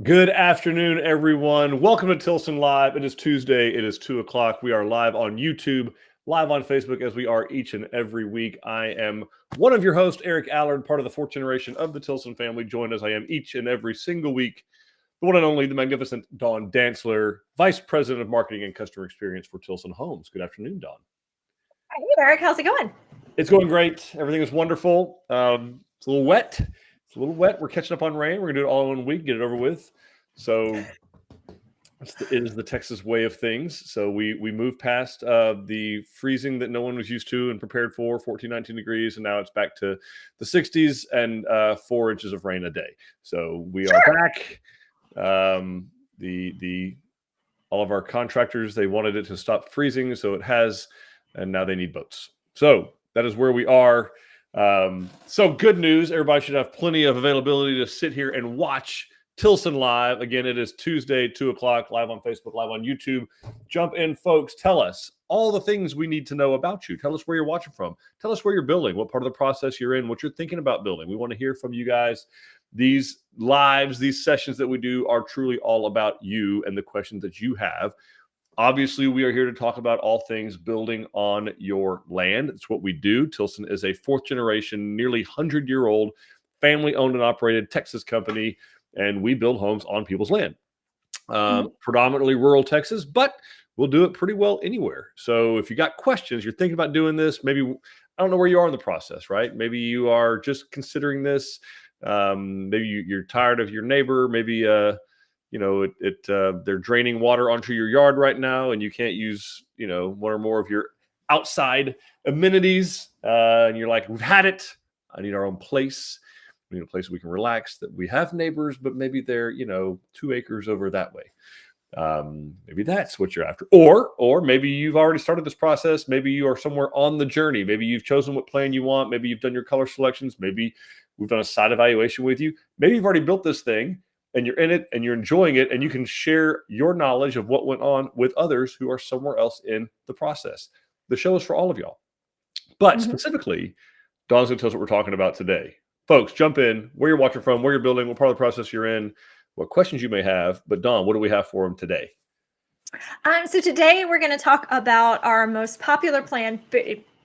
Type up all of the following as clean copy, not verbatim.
Good afternoon, everyone. Welcome to Tilson Live. It is Tuesday. It is 2 o'clock. We are live on YouTube, live on Facebook, as we are each and every week. I am one of your hosts, Eric Allard, part of the fourth generation of the Tilson family, joined as I am each and every single week. The one and only, the magnificent Dawn Dantzler, Vice President of Marketing and Customer Experience for Tilson Homes. Good afternoon, Dawn. Hey, Eric. How's it going? It's going great. Everything is wonderful. It's a little wet. We're catching up on rain. We're going to do it all in 1 week, get it over with. So it is the Texas way of things. So we moved past the freezing that no one was used to and prepared for, 14, 19 degrees, and now it's back to the 60s and 4 inches of rain a day. So we are back. All of our contractors, they wanted it to stop freezing, so it has, and now they need boats. So that is where we are. So good news. Everybody should have plenty of availability to sit here and watch Tilson Live. Again, it is Tuesday, 2 o'clock, live on Facebook, live on YouTube. Jump in, folks. Tell us all the things we need to know about you. Tell us where you're watching from. Tell us where you're building, what part of the process you're in, what you're thinking about building. We want to hear from you guys. These lives, these sessions that we do are truly all about you and the questions that you have. Obviously, we are here to talk about all things building on your land. It's what we do. Tilson is a fourth generation, nearly 100-year-old, family-owned and operated Texas company, and we build homes on people's land. Predominantly rural Texas, but we'll do it pretty well anywhere. So if you got questions, you're thinking about doing this, maybe, I don't know where you are in the process, right? Maybe you are just considering this. Maybe you're tired of your neighbor. Maybe they're draining water onto your yard right now, and you can't use, one or more of your outside amenities. And you're like, we've had it. I need our own place. We need a place we can relax, that we have neighbors, but maybe they're, 2 acres over that way. Maybe that's what you're after. Or maybe you've already started this process. Maybe you are somewhere on the journey. Maybe you've chosen what plan you want. Maybe you've done your color selections. Maybe we've done a site evaluation with you. Maybe you've already built this thing and you're in it and you're enjoying it, and you can share your knowledge of what went on with others who are somewhere else in the process. The show is for all of y'all. But specifically, Dawn's going to tell us what we're talking about today. Folks, jump in, where you're watching from, where you're building, what part of the process you're in, what questions you may have. But Dawn, what do we have for them today? So today we're going to talk about our most popular plan.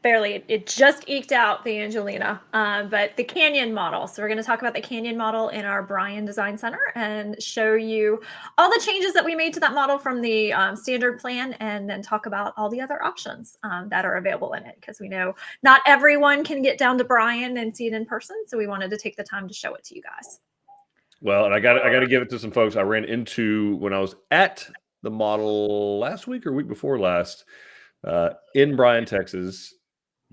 It just eked out the Angelina, but the Canyon model. So we're going to talk about the Canyon model in our Bryan Design Center and show you all the changes that we made to that model from the standard plan, and then talk about all the other options that are available in it, because we know not everyone can get down to Bryan and see it in person. So we wanted to take the time to show it to you guys. Well, and I got to give it to some folks I ran into when I was at the model last week or week before last in Bryan, Texas.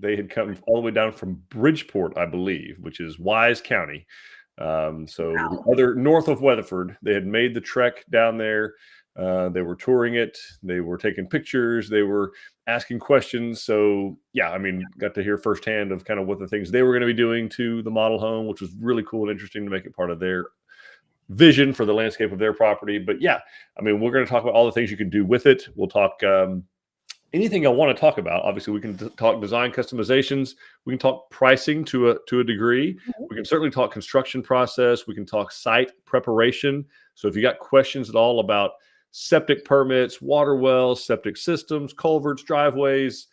They had come all the way down from Bridgeport, I believe, which is Wise County. So other north of Weatherford. They had made the trek down there. They were touring it. They were taking pictures. They were asking questions. So, yeah, got to hear firsthand of kind of what the things they were going to be doing to the model home, which was really cool and interesting to make it part of their vision for the landscape of their property. But, yeah, we're going to talk about all the things you can do with it. We'll talk anything I want to talk about. Obviously, we can talk design customizations. We can talk pricing to a degree. We can certainly talk construction process. We can talk site preparation. So if you got questions at all about septic permits, water wells, septic systems, culverts, driveways,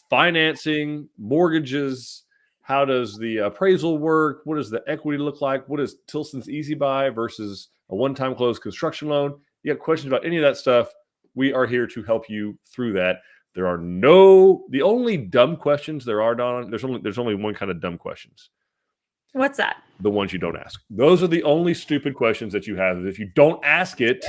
financing, mortgages, how does the appraisal work? What does the equity look like? What is Tilson's Easy Buy versus a one-time closed construction loan? You have questions about any of that stuff, we are here to help you through that. There are the only dumb questions there are, Don, there's only one kind of dumb questions. What's that? The ones you don't ask. Those are the only stupid questions that you have. If you don't ask it,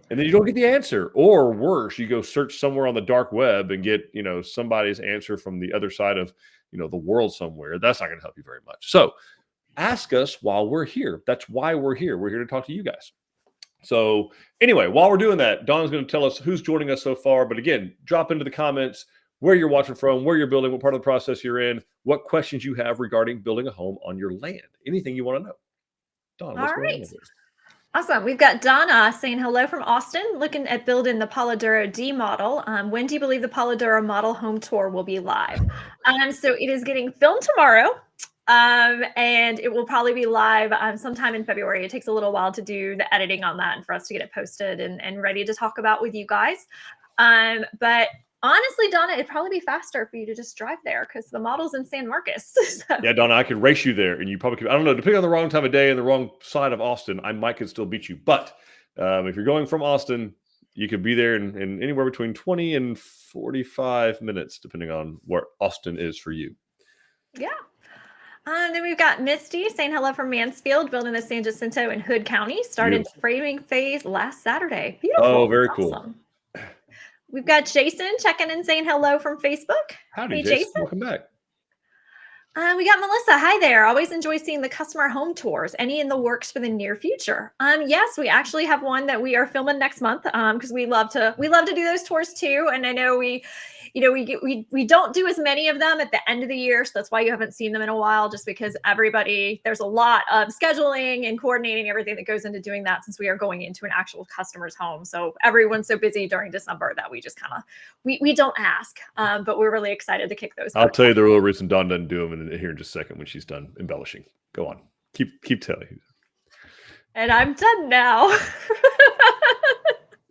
and then you don't get the answer, or worse, you go search somewhere on the dark web and get, somebody's answer from the other side of, the world somewhere. That's not going to help you very much. So ask us while we're here. That's why we're here. We're here to talk to you guys. So anyway, while we're doing that, Dawn's going to tell us who's joining us so far. But again, drop into the comments where you're watching from, where you're building, what part of the process you're in, what questions you have regarding building a home on your land. Anything you want to know. Dawn, what's going on with this? Awesome. We've got Donna saying hello from Austin, looking at building the Polidoro D model. When do you believe the Polidoro model home tour will be live? So it is getting filmed tomorrow. And it will probably be live sometime in February. It takes a little while to do the editing on that and for us to get it posted and ready to talk about with you guys. But honestly, Donna, it'd probably be faster for you to just drive there because the model's in San Marcos. So. Yeah, Donna, I could race you there, and you probably could. I don't know. Depending on the wrong time of day and the wrong side of Austin, I might could still beat you. But if you're going from Austin, you could be there in anywhere between 20 and 45 minutes, depending on where Austin is for you. Yeah. Then we've got Misty saying hello from Mansfield, building the San Jacinto in Hood County. Started framing phase last Saturday. Beautiful. Oh, very cool. Awesome. We've got Jason checking in saying hello from Facebook. Howdy, hey, Jason. Welcome back. We got Melissa. Hi there. Always enjoy seeing the customer home tours. Any in the works for the near future? Yes, we actually have one that we are filming next month. Because we love to do those tours too. And I know we don't do as many of them at the end of the year, so that's why you haven't seen them in a while. Just because there's a lot of scheduling and coordinating everything that goes into doing that, since we are going into an actual customer's home. So everyone's so busy during December that we just kind of we don't ask. But we're really excited to kick those. I'll tell you the real reason Dawn doesn't do them here in just a second when she's done embellishing. Go on. Keep telling. And I'm done now.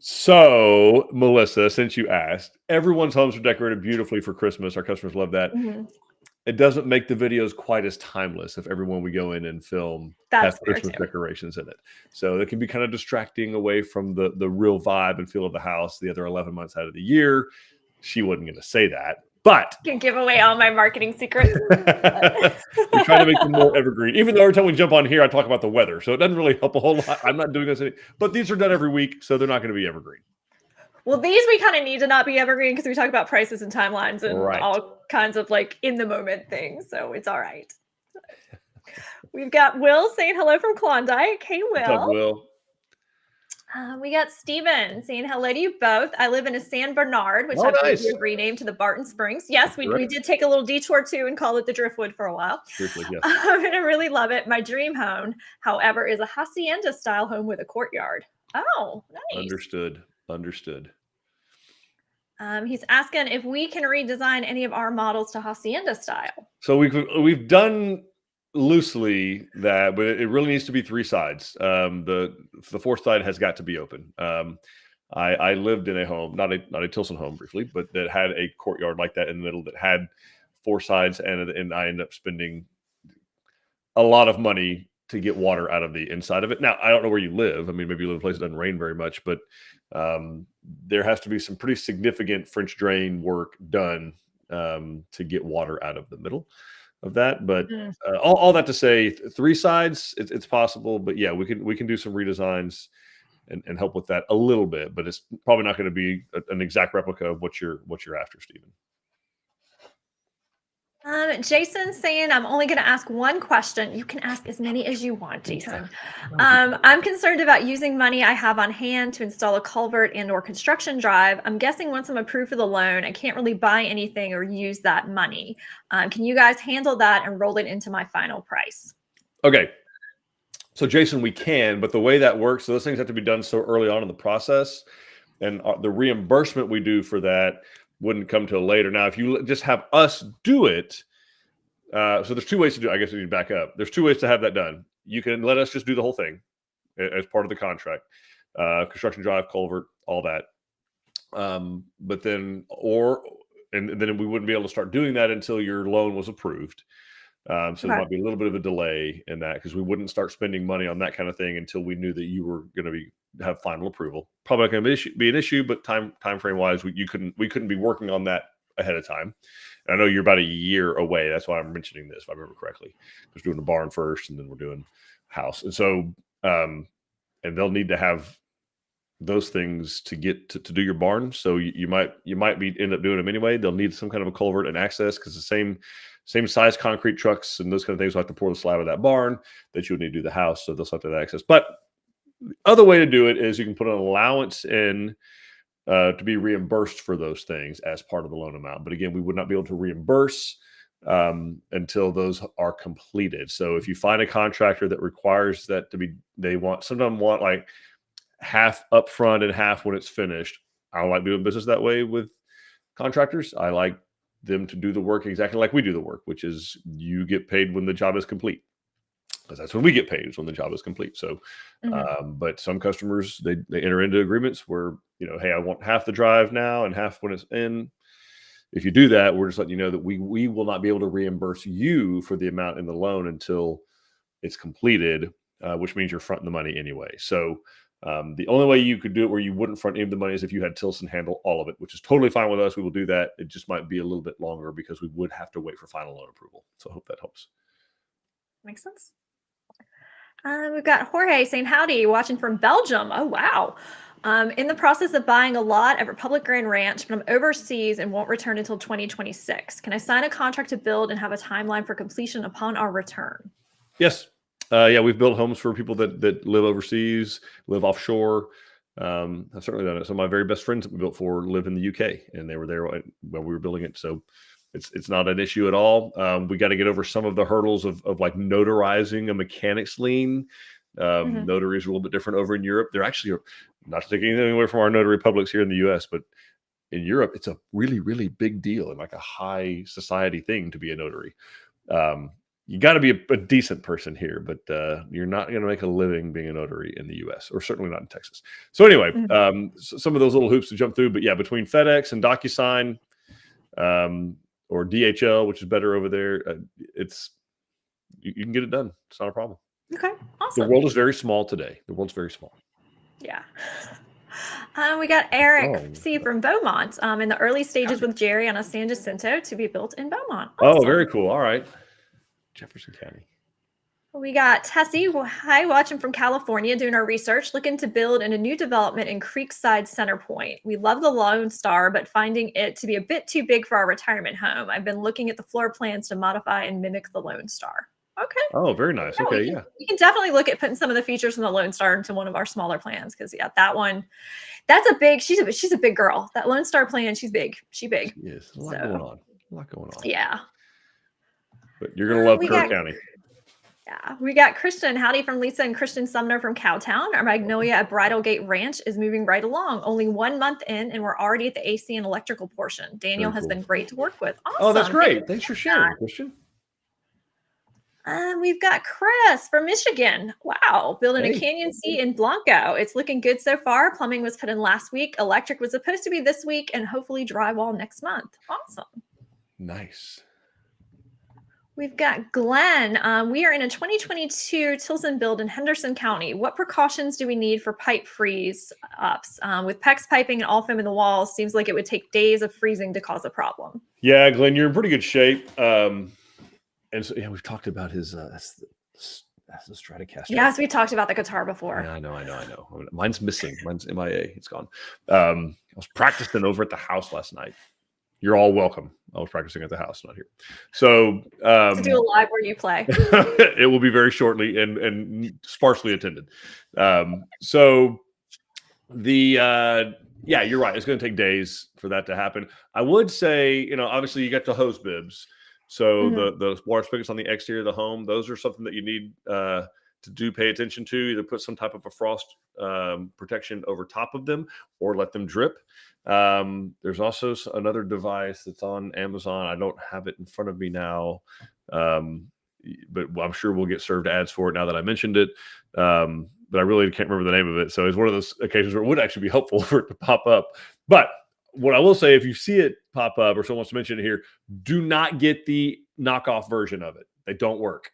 So, Melissa, since you asked, everyone's homes are decorated beautifully for Christmas. Our customers love that. Mm-hmm. It doesn't make the videos quite as timeless if everyone we go in and film has Christmas decorations in it. So it can be kind of distracting away from the real vibe and feel of the house the other 11 months out of the year. She wasn't going to say that, but you can give away all my marketing secrets. We try to make them more evergreen. Even though every time we jump on here, I talk about the weather, so it doesn't really help a whole lot. I'm not doing this, but these are done every week, so they're not going to be evergreen. Well, these we kind of need to not be evergreen because we talk about prices and timelines and all kinds of like in the moment things. So it's all right. We've got Will saying hello from Klondike. Hey, Will. What's up, Will? We got Steven saying hello to you both. I live in a San Bernard, which I believe we renamed to the Barton Springs. Yes, we did take a little detour too and call it the Driftwood for a while. Driftwood, yes. And I really love it. My dream home, however, is a hacienda style home with a courtyard. Oh, nice. Understood. He's asking if we can redesign any of our models to hacienda style. So we've done loosely that, but it really needs to be three sides. The fourth side has got to be open. I lived in a home, not a Tilson home briefly, but that had a courtyard like that in the middle that had four sides, and I ended up spending a lot of money to get water out of the inside of it. Now, I don't know where you live. I mean, maybe you live in a place that doesn't rain very much, but there has to be some pretty significant French drain work done to get water out of the middle of that. But all that to say, three sides, it's possible. But yeah, we can do some redesigns and help with that a little bit. But it's probably not going to be an exact replica of what you're after, Stephen. Jason's saying, I'm only going to ask one question. You can ask as many as you want, Jason. I'm concerned about using money I have on hand to install a culvert and or construction drive. I'm guessing once I'm approved for the loan, I can't really buy anything or use that money. Can you guys handle that and roll it into my final price? Okay. So Jason, we can, but the way that works, so those things have to be done so early on in the process, and the reimbursement we do for that wouldn't come till later. Now, if you just have us do it, so there's two ways to do it. I guess we need to back up. There's two ways to have that done. You can let us just do the whole thing as part of the contract, construction drive, culvert, all that. But then, and then we wouldn't be able to start doing that until your loan was approved. So there might be a little bit of a delay in that because we wouldn't start spending money on that kind of thing until we knew that you were going to have final approval. Probably not going to be an issue, but time frame wise, we couldn't be working on that ahead of time. And I know you're about a year away. That's why I'm mentioning this, if I remember correctly. We're doing the barn first, and then we're doing house. And so, and they'll need to have those things to get to do your barn. So you might end up doing them anyway. They'll need some kind of a culvert and access because the same size concrete trucks and those kind of things will have to pour the slab of that barn that you would need to do the house. So they'll have to have access. But the other way to do it is you can put an allowance in to be reimbursed for those things as part of the loan amount. But again, we would not be able to reimburse until those are completed. So if you find a contractor that requires that to be, sometimes want like half upfront and half when it's finished. I don't like doing business that way with contractors. I like them to do the work exactly like we do the work, which is you get paid when the job is complete. Because that's when we get paid, is when the job is complete. So, but some customers, they enter into agreements where, hey, I want half the drive now and half when it's in. If you do that, we're just letting you know that we will not be able to reimburse you for the amount in the loan until it's completed, which means you're fronting the money anyway. So the only way you could do it where you wouldn't front any of the money is if you had Tilson handle all of it, which is totally fine with us. We will do that. It just might be a little bit longer because we would have to wait for final loan approval. So I hope that helps. Makes sense. We've got Jorge saying howdy, watching from Belgium. Oh, wow. In the process of buying a lot at Republic Grand Ranch, but I'm overseas and won't return until 2026. Can I sign a contract to build and have a timeline for completion upon our return? Yes. Yeah, we've built homes for people that live overseas, live offshore. I've certainly done it. Some of my very best friends that we built for live in the UK, and they were there while we were building it. So it's not an issue at all. We got to get over some of the hurdles of like notarizing a mechanic's lien. Notary is a little bit different over in Europe. They're actually, not to take anything away from our notary publics here in the US, but in Europe, it's a really, really big deal and like a high society thing to be a notary. You got to be a decent person here, but you're not going to make a living being a notary in the US, or certainly not in Texas. So anyway, some of those little hoops to jump through, but yeah, between FedEx and DocuSign, or DHL, which is better over there, you can get it done. It's not a problem. Okay, awesome. The world is very small today. The world's very small. Yeah. We got Eric C from Beaumont in the early stages with Jerry on a San Jacinto to be built in Beaumont. Awesome. Oh, very cool. All right. Jefferson County. We got Tessie, hi, watching from California, doing our research, looking to build in a new development in Creekside Center Point. We love the Lone Star, but finding it to be a bit too big for our retirement home. I've been looking at the floor plans to modify and mimic the Lone Star. Okay. Oh, very nice. Yeah, okay, we can definitely look at putting some of the features from the Lone Star into one of our smaller plans, because that one, that's a big. She's a big girl. That Lone Star plan, she's big. She's big. Yes, a lot going on. A lot going on. Yeah. But you're gonna love Kerr County. Yeah, we got Christian. Howdy from Lisa and Christian Sumner from Cowtown. Our Magnolia at Bridal Gate Ranch is moving right along. Only 1 month in, and we're already at the AC and electrical portion. Daniel has been great to work with. Awesome. Oh, that's great. Thanks for sharing, Christian. We've got Chris from Michigan. Wow, building a Canyon C in Blanco. It's looking good so far. Plumbing was put in last week. Electric was supposed to be this week, and hopefully drywall next month. Awesome. Nice. We've got Glenn. We are in a 2022 Tilson build in Henderson County. What precautions do we need for pipe freeze ups? With PEX piping and all foam in the walls, seems like it would take days of freezing to cause a problem. Yeah, Glenn, you're in pretty good shape. And so, yeah, we've talked about his that's the Stratocaster. Yes, we talked about the guitar before. Yeah, I know. Mine's missing. Mine's MIA. It's gone. I was practicing over at the house last night. You're all welcome. I was practicing at the house, not here. So to do a live where you play. It will be very shortly and sparsely attended. So the yeah, you're right. It's going to take days for that to happen. I would say, obviously you got the hose bibs. So the water spigots on the exterior of the home, those are something that you need to pay attention to. Either put some type of a frost protection over top of them or let them drip. There's also another device that's on Amazon. I don't have it in front of me now, but I'm sure we'll get served ads for it now that I mentioned it. But I really can't remember the name of it. So it's one of those occasions where it would actually be helpful for it to pop up. But what I will say, if you see it pop up or someone wants to mention it here, do not get the knockoff version of it. They don't work.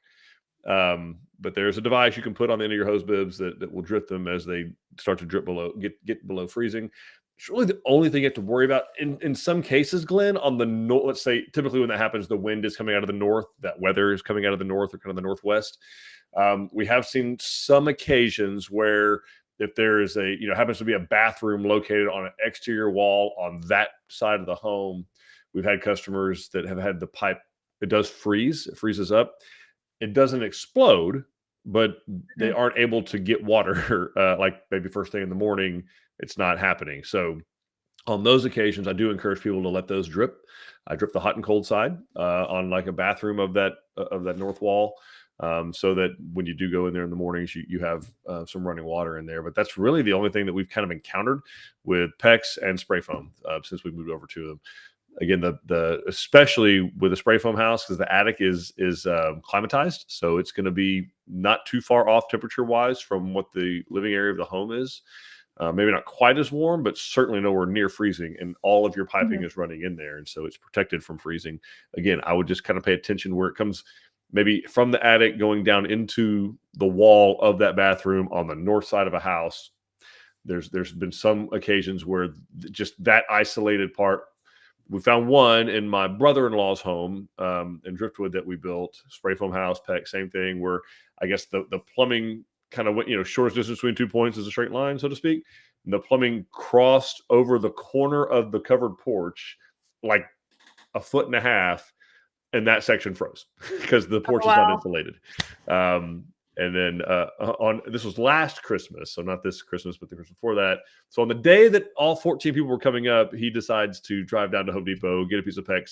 But there's a device you can put on the end of your hose bibs that will drip them as they start to drip below, get below freezing. It's really the only thing you have to worry about. In some cases, Glenn, on the let's say typically when that happens, the wind is coming out of the north, that weather is coming out of the north or kind of the northwest. We have seen some occasions where if there is happens to be a bathroom located on an exterior wall on that side of the home, we've had customers that have had the pipe, it does freeze, it freezes up. It doesn't explode, but they aren't able to get water like maybe first thing in the morning. It's not happening. So on those occasions, I do encourage people to let those drip. I drip the hot and cold side on like a bathroom of that north wall, so that when you do go in there in the mornings, you have some running water in there. But that's really the only thing that we've kind of encountered with PEX and spray foam since we moved over to them. Again, the especially with a spray foam house, because the attic is climatized, so it's going to be not too far off temperature wise from what the living area of the home is. Maybe not quite as warm, but certainly nowhere near freezing. And all of your piping is running in there, and so it's protected from freezing. Again, I would just kind of pay attention where it comes, maybe from the attic going down into the wall of that bathroom on the north side of a house. There's been some occasions where just that isolated part. We found one in my brother-in-law's home in Driftwood that we built, spray foam house, PEC, same thing, where I guess the plumbing kind of went, shortest distance between 2 points is a straight line, so to speak. And the plumbing crossed over the corner of the covered porch, like a foot and a half, and that section froze because the porch is not insulated. And then this was last Christmas, so not this Christmas, but the Christmas before that. So on the day that all 14 people were coming up, he decides to drive down to Home Depot, get a piece of PEX,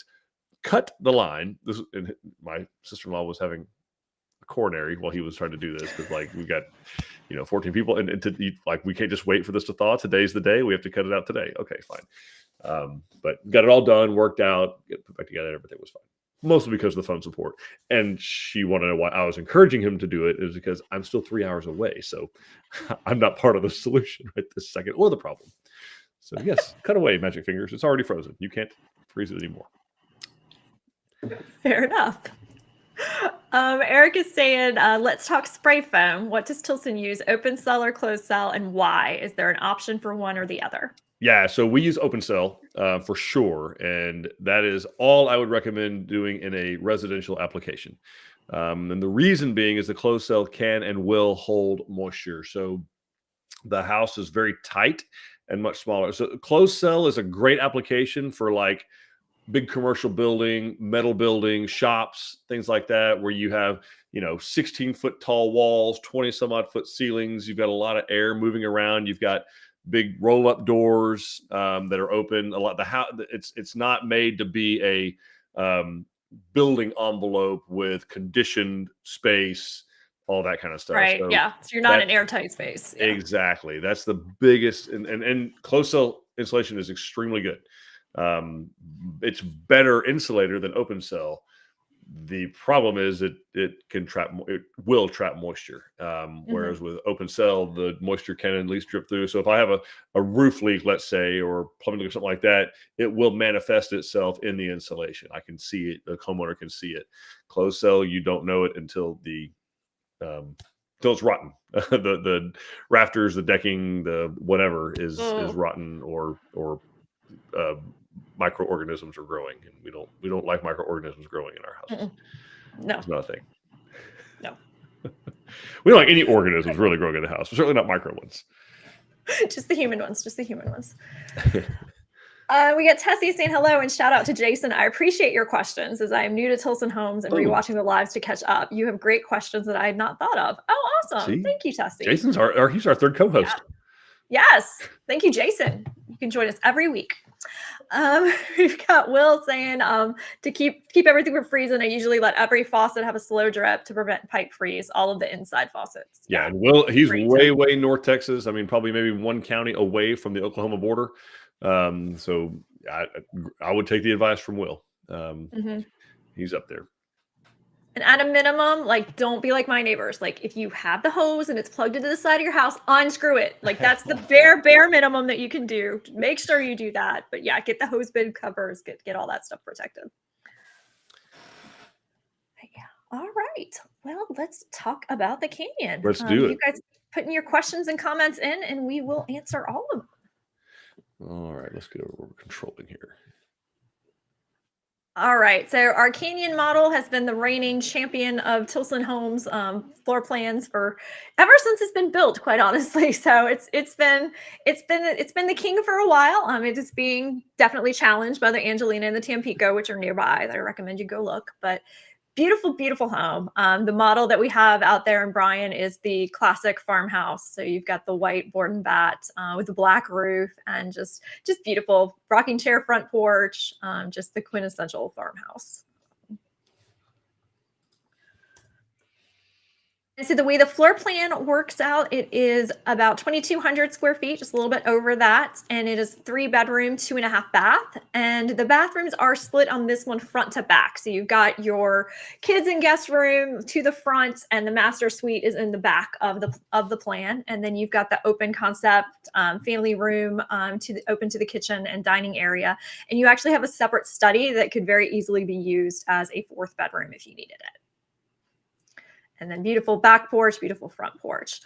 cut the line. And my sister-in-law was having a coronary while he was trying to do this, because like we got 14 people, and to eat, like we can't just wait for this to thaw. Today's the day. We have to cut it out today. Okay, fine. But got it all done, worked out, get it put back together. Everything was fine. Mostly because of the phone support. And she wanted to know why I was encouraging him to do it, is because I'm still 3 hours away. So I'm not part of the solution right this second, or the problem. So yes, cut away, magic fingers. It's already frozen. You can't freeze it anymore. Fair enough. Eric is saying, let's talk spray foam. What does Tilson use? Open cell or closed cell, and why? Is there an option for one or the other? Yeah, so we use open cell for sure, and that is all I would recommend doing in a residential application. And the reason being is the closed cell can and will hold moisture. So the house is very tight and much smaller. So closed cell is a great application for like big commercial building, metal building, shops, things like that, where you have 16-foot tall walls, 20 some odd foot ceilings. You've got a lot of air moving around. You've got big roll-up doors that are open. A lot. The house, it's not made to be a building envelope with conditioned space, all that kind of stuff. Right. So yeah. So you're not an airtight space. Yeah. Exactly. That's the biggest. And closed cell insulation is extremely good. It's better insulator than open cell. The problem is it will trap moisture. Whereas with open cell, the moisture can at least drip through. So if I have a roof leak, let's say, or plumbing leak or something like that, it will manifest itself in the insulation. I can see it. The homeowner can see it. Closed cell, you don't know it until it's rotten. the rafters, the decking, the whatever is rotten, or microorganisms are growing, and we don't like microorganisms growing in our houses. No, it's not a thing. No, we don't like any organisms really growing in the house, but certainly not micro ones. Just the human ones. We got Tessie saying hello and shout out to Jason. I appreciate your questions, as I am new to Tilson Homes and rewatching the lives to catch up. You have great questions that I had not thought of. Oh, awesome. See? Thank you, Tessie. Jason's he's our third co-host. Yeah. Yes. Thank you, Jason. You can join us every week. We've got Will saying to keep everything from freezing, I usually let every faucet have a slow drip to prevent pipe freeze, all of the inside faucets. Yeah, and Will, he's way North Texas. I mean, probably maybe one county away from the Oklahoma border. So I would take the advice from Will. He's up there. And at a minimum, like, don't be like my neighbors. Like, if you have the hose and it's plugged into the side of your house, unscrew it. Like, that's the bare minimum that you can do. Make sure you do that. But yeah, get the hose bin covers, get all that stuff protected. But yeah. All right. Well, let's talk about the canyon. Let's do it. You guys put in your questions and comments in, and we will answer all of them. All right. Let's get over what we're controlling here. All right, so our canyon model has been the reigning champion of Tilson Homes floor plans for ever since it's been built, quite honestly. So it's been the king for a while. It is being definitely challenged by the Angelina and the Tampico, which are nearby. I recommend you go look. But beautiful home. The model that we have out there in Bryan is the classic farmhouse. So you've got the white board and bat with the black roof, and just beautiful rocking chair front porch, just the quintessential farmhouse. And so the way the floor plan works out, it is about 2,200 square feet, just a little bit over that. And it is 3 bedroom, 2.5 bath. And the bathrooms are split on this one front to back. So you've got your kids and guest room to the front, and the master suite is in the back of the plan. And then you've got the open concept family room open to the kitchen and dining area. And you actually have a separate study that could very easily be used as a 4th bedroom if you needed it. And then beautiful back porch, beautiful front porch.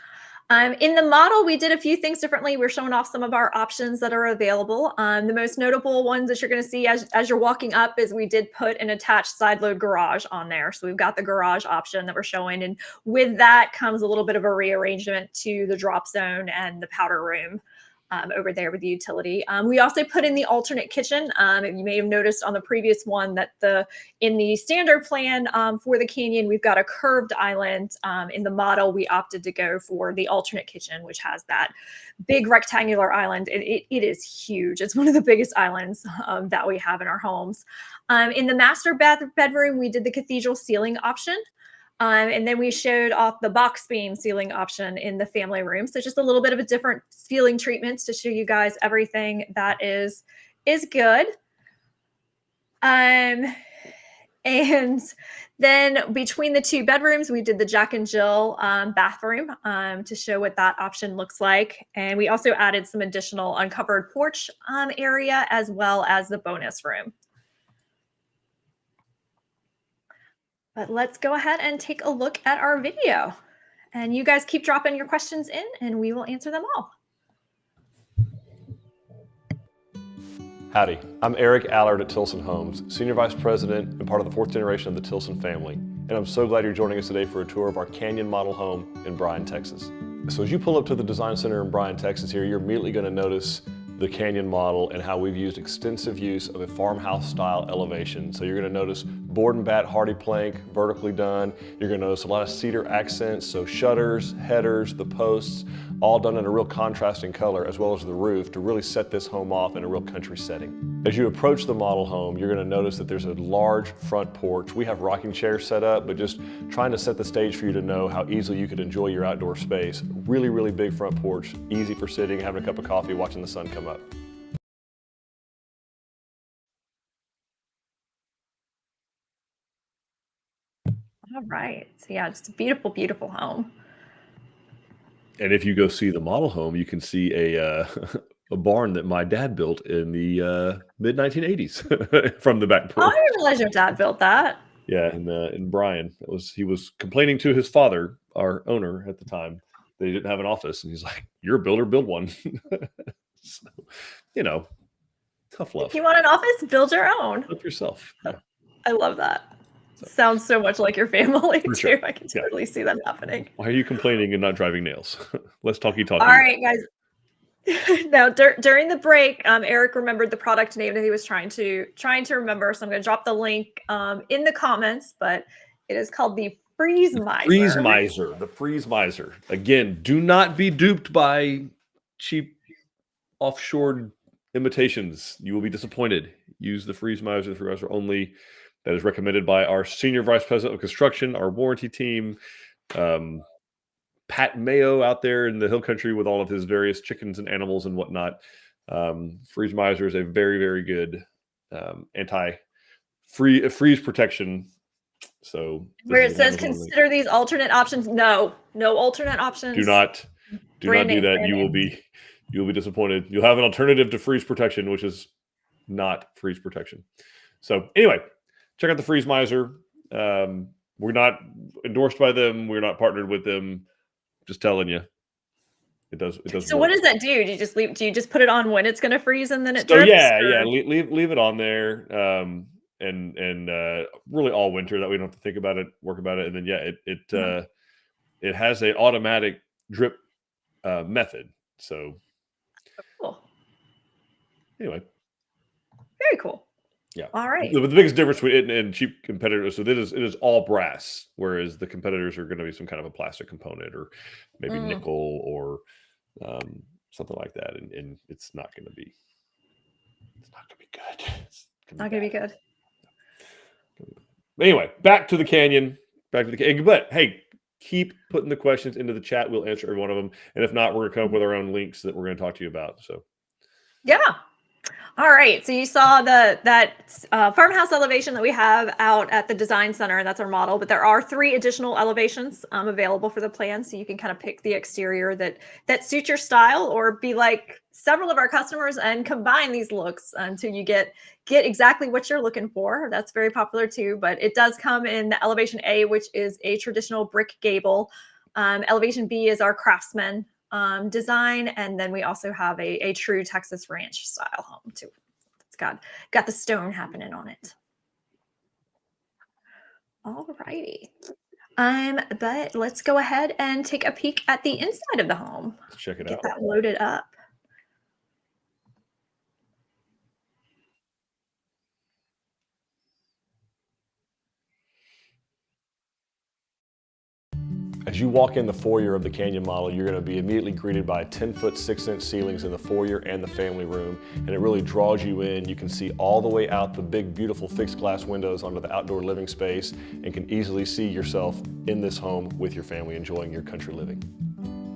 In the model, we did a few things differently. We're showing off some of our options that are available. The most notable ones that you're going to see as you're walking up is we did put an attached side load garage on there. So we've got the garage option that we're showing. And with that comes a little bit of a rearrangement to the drop zone and the powder room over there with the utility. We also put in the alternate kitchen. You may have noticed on the previous one that in the standard plan for the Canyon, we've got a curved island. In the model, we opted to go for the alternate kitchen, which has that big rectangular island. It is huge. It's one of the biggest islands that we have in our homes. In the master bedroom, we did the cathedral ceiling option. And then we showed off the box beam ceiling option in the family room. So just a little bit of a different ceiling treatments to show you guys everything that is good. And then between the 2 bedrooms, we did the Jack and Jill bathroom to show what that option looks like. And we also added some additional uncovered porch area as well as the bonus room. But let's go ahead and take a look at our video. And you guys keep dropping your questions in and we will answer them all. Howdy, I'm Eric Allard at Tilson Homes, Senior Vice President and part of the 4th generation of the Tilson family. And I'm so glad you're joining us today for a tour of our Canyon model home in Bryan, Texas. So as you pull up to the Design Center in Bryan, Texas here, you're immediately going to notice the Canyon model and how we've used extensive use of a farmhouse style elevation. So you're going to notice board and bat hardy plank, vertically done. You're going to notice a lot of cedar accents, so shutters, headers, the posts, all done in a real contrasting color, as well as the roof to really set this home off in a real country setting. As you approach the model home, you're going to notice that there's a large front porch. We have rocking chairs set up, but just trying to set the stage for you to know how easily you could enjoy your outdoor space. Really, really big front porch, easy for sitting, having a cup of coffee, watching the sun come up. All right. So yeah, just a beautiful, beautiful home. And if you go see the model home, you can see a a barn that my dad built in the mid 1980s from the back Oh, I porch. didn't realize your dad built that. Yeah, in Bryan, he was complaining to his father, our owner at the time, that he didn't have an office, and he's like, "You're a builder, build one." So, you know, tough love. If you want an office, build your own. Help yourself. Yeah. I love that. Sounds so much like your family For too. sure. I can Yeah. totally see that happening. Why are you complaining and not driving nails? Let's talky. All right, guys. Now, during the break, Eric remembered the product name that he was trying to remember. So I'm going to drop the link in the comments, but it is called the Freeze Miser. Freeze Miser, the Freeze Miser. Again, do not be duped by cheap offshore imitations. You will be disappointed. Use the Freeze Miser. The Freeze Miser only. That is recommended by our Senior Vice President of Construction, our warranty team, Pat Mayo out there in the hill country with all of his various chickens and animals and whatnot. Freeze Miser is a very, very good freeze protection. So where it says consider these alternate options, no alternate options. Do not do that. You will be disappointed. You'll have an alternative to freeze protection, which is not freeze protection. So anyway, check out the Freeze Miser. We're not endorsed by them. We're not partnered with them. Just telling you, it does. So what does that do? Do you just put it on when it's going to freeze and then it so drips? Yeah. Leave it on there, and really all winter, that we don't have to think about it, work about it, and then it has an automatic drip method. So cool. Anyway, very cool. Yeah. All right. The biggest difference between it and cheap competitors, so it is all brass, whereas the competitors are going to be some kind of a plastic component or maybe nickel or something like that, and it's not going to be good. It's not going to be good. Anyway, back to the Canyon. But hey, keep putting the questions into the chat. We'll answer every one of them. And if not, we're going to come up with our own links that we're going to talk to you about. So, Yeah. All right, so you saw that farmhouse elevation that we have out at the design center. That's our model, but there are 3 additional elevations available for the plan, so you can kind of pick the exterior that suits your style, or be like several of our customers and combine these looks until you get exactly what you're looking for. That's very popular too, but it does come in the elevation A, which is a traditional brick gable. Elevation B is our craftsman design, and then we also have a true Texas ranch style home too. It's got the stone happening on it. All righty. But let's go ahead and take a peek at the inside of the home. let's check it Get out. that loaded up. As you walk in the foyer of the Canyon model, you're going to be immediately greeted by 10-foot 6-inch ceilings in the foyer and the family room, and it really draws you in. You can see all the way out the big, beautiful fixed glass windows onto the outdoor living space, and can easily see yourself in this home with your family enjoying your country living.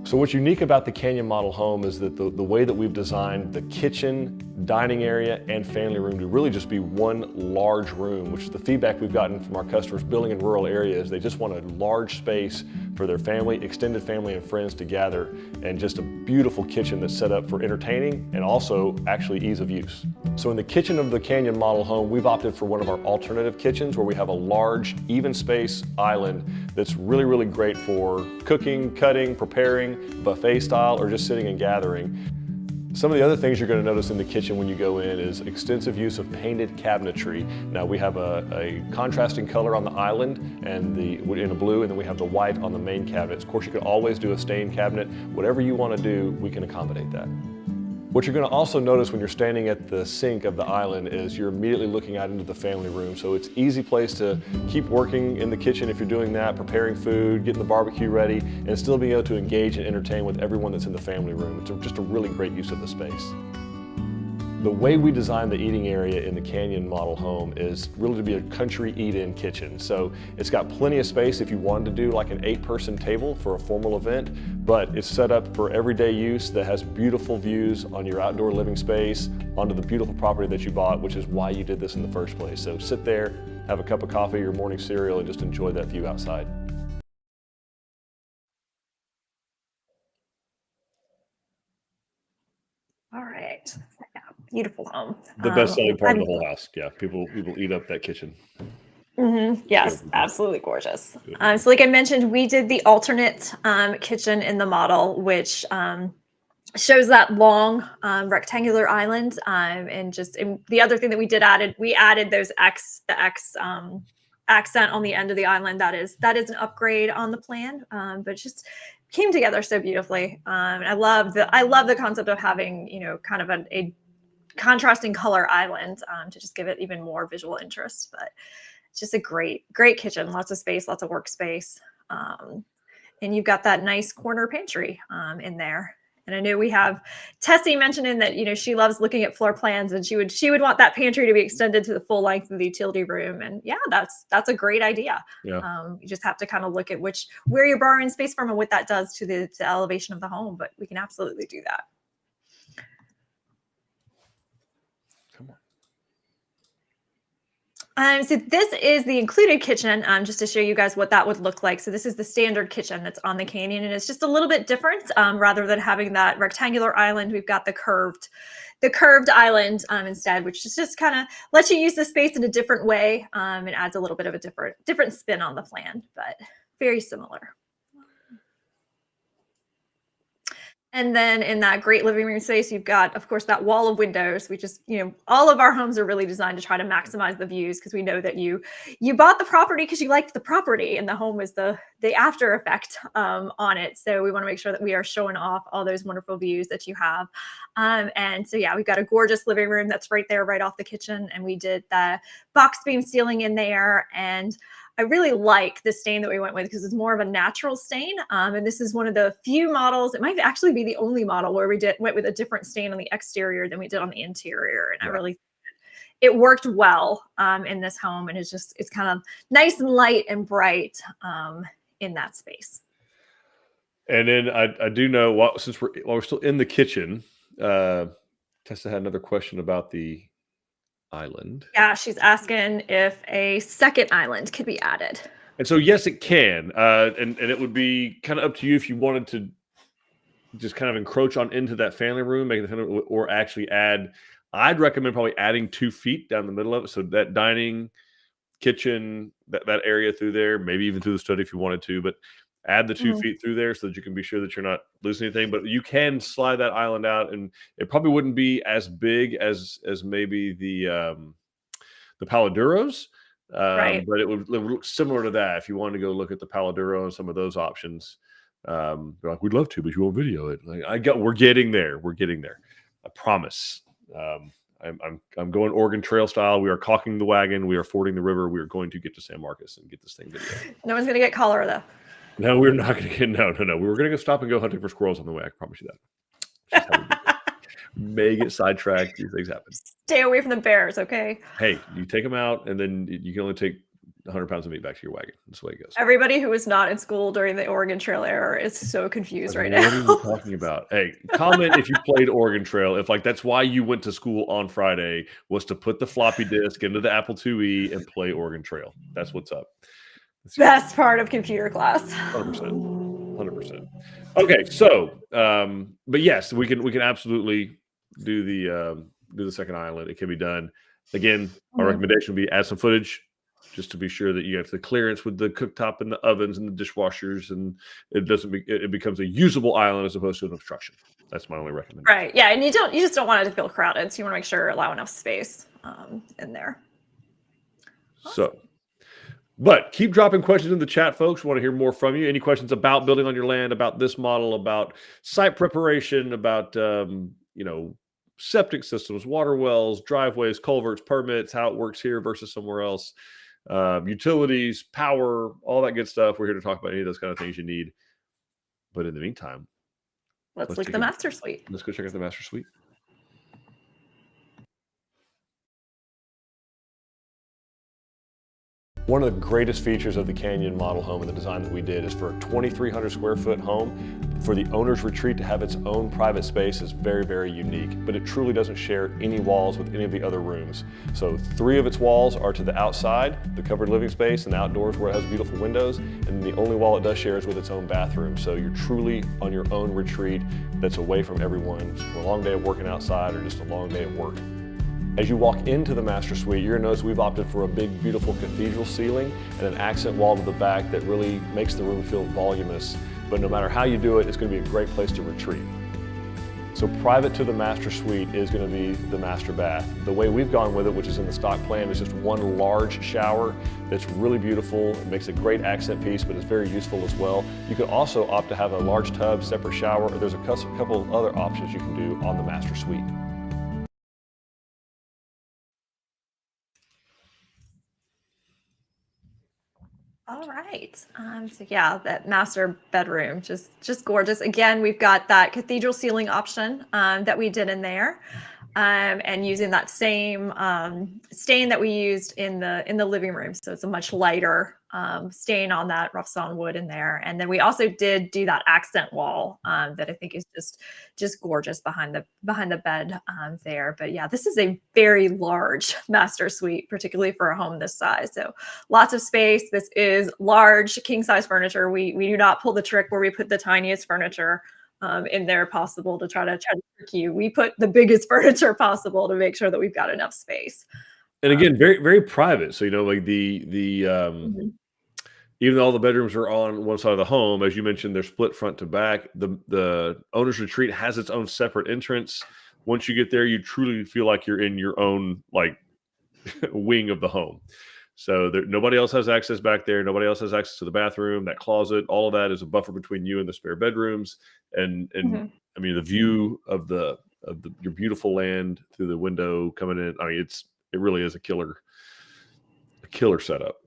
So what's unique about the Canyon model home is that the way that we've designed the kitchen, dining area, and family room to really just be one large room, which is the feedback we've gotten from our customers building in rural areas. They just want a large space for their family, extended family, and friends to gather, and just a beautiful kitchen that's set up for entertaining and also actually ease of use. So in the kitchen of the Canyon model home, we've opted for one of our alternative kitchens where we have a large, even space island that's really, really great for cooking, cutting, preparing, buffet style, or just sitting and gathering. Some of the other things you're going to notice in the kitchen when you go in is extensive use of painted cabinetry. Now we have a contrasting color on the island and in a blue, and then we have the white on the main cabinets. Of course, you can always do a stained cabinet. Whatever you want to do, we can accommodate that. What you're going to also notice when you're standing at the sink of the island is you're immediately looking out into the family room. So it's an easy place to keep working in the kitchen if you're doing that, preparing food, getting the barbecue ready, and still being able to engage and entertain with everyone that's in the family room. It's just a really great use of the space. The way we designed the eating area in the Canyon model home is really to be a country eat-in kitchen. So it's got plenty of space if you wanted to do like an 8-person table for a formal event, but it's set up for everyday use that has beautiful views on your outdoor living space, onto the beautiful property that you bought, which is why you did this in the first place. So sit there, have a cup of coffee or morning cereal, and just enjoy that view outside. All right. Yeah, beautiful home. The best selling part of the whole house. Yeah, people eat up that kitchen. Yes, absolutely gorgeous. So like I mentioned, we did the alternate kitchen in the model, which shows that long rectangular island. And the other thing that we added the X accent on the end of the island. That is an upgrade on the plan, but it just came together so beautifully. I love the concept of having, kind of a contrasting color island to just give it even more visual interest. But it's just a great kitchen, lots of space, lots of workspace. And you've got that nice corner pantry in there. And I know we have Tessie mentioning that, she loves looking at floor plans, and she would want that pantry to be extended to the full length of the utility room. And yeah, that's a great idea. Yeah. You just have to kind of look at where you're borrowing space from and what that does to the elevation of the home, but we can absolutely do that. So this is the included kitchen, just to show you guys what that would look like. So this is the standard kitchen that's on the Canyon, and it's just a little bit different. Rather than having that rectangular island, we've got the curved island instead, which just kind of lets you use the space in a different way. It adds a little bit of a different spin on the plan, but very similar. And then in that great living room space, you've got, of course, that wall of windows. We just, all of our homes are really designed to try to maximize the views, because we know that you bought the property because you liked the property, and the home is the after effect on it. So we want to make sure that we are showing off all those wonderful views that you have. And so, yeah, we've got a gorgeous living room that's right there, right off the kitchen. And we did the box beam ceiling in there. And I really like the stain that we went with, because it's more of a natural stain. And this is one of the few models, it might actually be the only model, where we went with a different stain on the exterior than we did on the interior. And yeah. It worked well in this home. And it's kind of nice and light and bright in that space. And then I do know, since we're still in the kitchen, Tessa had another question about the island. Yeah, she's asking if a second island could be added. And so, yes, it can. And it would be kind of up to you if you wanted to just kind of encroach on into that family room, make it or actually add. I'd recommend probably adding 2 feet down the middle of it. So that dining, kitchen, that area through there, maybe even through the study if you wanted to, but add the 2 feet through there so that you can be sure that you're not losing anything. But you can slide that island out, and it probably wouldn't be as big as maybe the Paladuros, Right. but it would look similar to that if you wanted to go look at the Paladuro and some of those options. They're like, we'd love to, but you won't video it. Like, we're getting there. We're getting there. I promise. I'm going Oregon Trail style. We are caulking the wagon. We are fording the river. We are going to get to San Marcos and get this thing videoed. No one's gonna get cholera though. No, we're not going to get. No. We were going to go stop and go hunting for squirrels on the way. I can promise you that. May get sidetracked. These things happen. Stay away from the bears, okay? Hey, you take them out, and then you can only take 100 pounds of meat back to your wagon. That's the way it goes. Everybody who was not in school during the Oregon Trail era is so confused right What now. are you talking about? Hey, comment if you played Oregon Trail. If that's why you went to school on Friday, was to put the floppy disk into the Apple IIe and play Oregon Trail. That's what's up. Best part of computer class. 100%. Okay, so but yes, we can absolutely do the second island. It can be done. Again, our recommendation would be add some footage just to be sure that you have the clearance with the cooktop and the ovens and the dishwashers, and it becomes a usable island as opposed to an obstruction. That's my only recommendation. Right. Yeah, and you just don't want it to feel crowded, so you want to make sure allow enough space in there. So, but keep dropping questions in the chat, folks. We want to hear more from you. Any questions about building on your land, about this model, about site preparation, about septic systems, water wells, driveways, culverts, permits, how it works here versus somewhere else, utilities, power, all that good stuff. We're here to talk about any of those kind of things you need. But in the meantime, let's look at the master suite. Let's go check out the master suite. One of the greatest features of the Canyon model home and the design that we did is for a 2,300 square foot home, for the owner's retreat to have its own private space is very, very unique, but it truly doesn't share any walls with any of the other rooms. So 3 of its walls are to the outside, the covered living space, and the outdoors where it has beautiful windows, and the only wall it does share is with its own bathroom. So you're truly on your own retreat that's away from everyone. For a long day of working outside or just a long day at work. As you walk into the master suite, you're gonna notice we've opted for a big, beautiful cathedral ceiling and an accent wall to the back that really makes the room feel voluminous. But no matter how you do it, it's gonna be a great place to retreat. So private to the master suite is gonna be the master bath. The way we've gone with it, which is in the stock plan, is just one large shower that's really beautiful. It makes a great accent piece, but it's very useful as well. You could also opt to have a large tub, separate shower, or there's a couple of other options you can do on the master suite. All right. So yeah, that master bedroom, just gorgeous. Again, we've got that cathedral ceiling option that we did in there, and using that same stain that we used in the living room. So it's a much lighter stain on that rough sawn wood in there. And then we also did do that accent wall that I think is just gorgeous behind the bed there. But yeah, this is a very large master suite, particularly for a home this size. So lots of space. This is large king size furniture. We do not pull the trick where we put the tiniest furniture in there possible to try to trick you. We put the biggest furniture possible to make sure that we've got enough space. And again, very, very private. So, like even though all the bedrooms are on one side of the home, as you mentioned, they're split front to back. The owner's retreat has its own separate entrance. Once you get there, you truly feel like you're in your own wing of the home. So nobody else has access back there. Nobody else has access to the bathroom, that closet. All of that is a buffer between you and the spare bedrooms. And I mean, the view of your beautiful land through the window coming in. I mean, it really is a killer setup.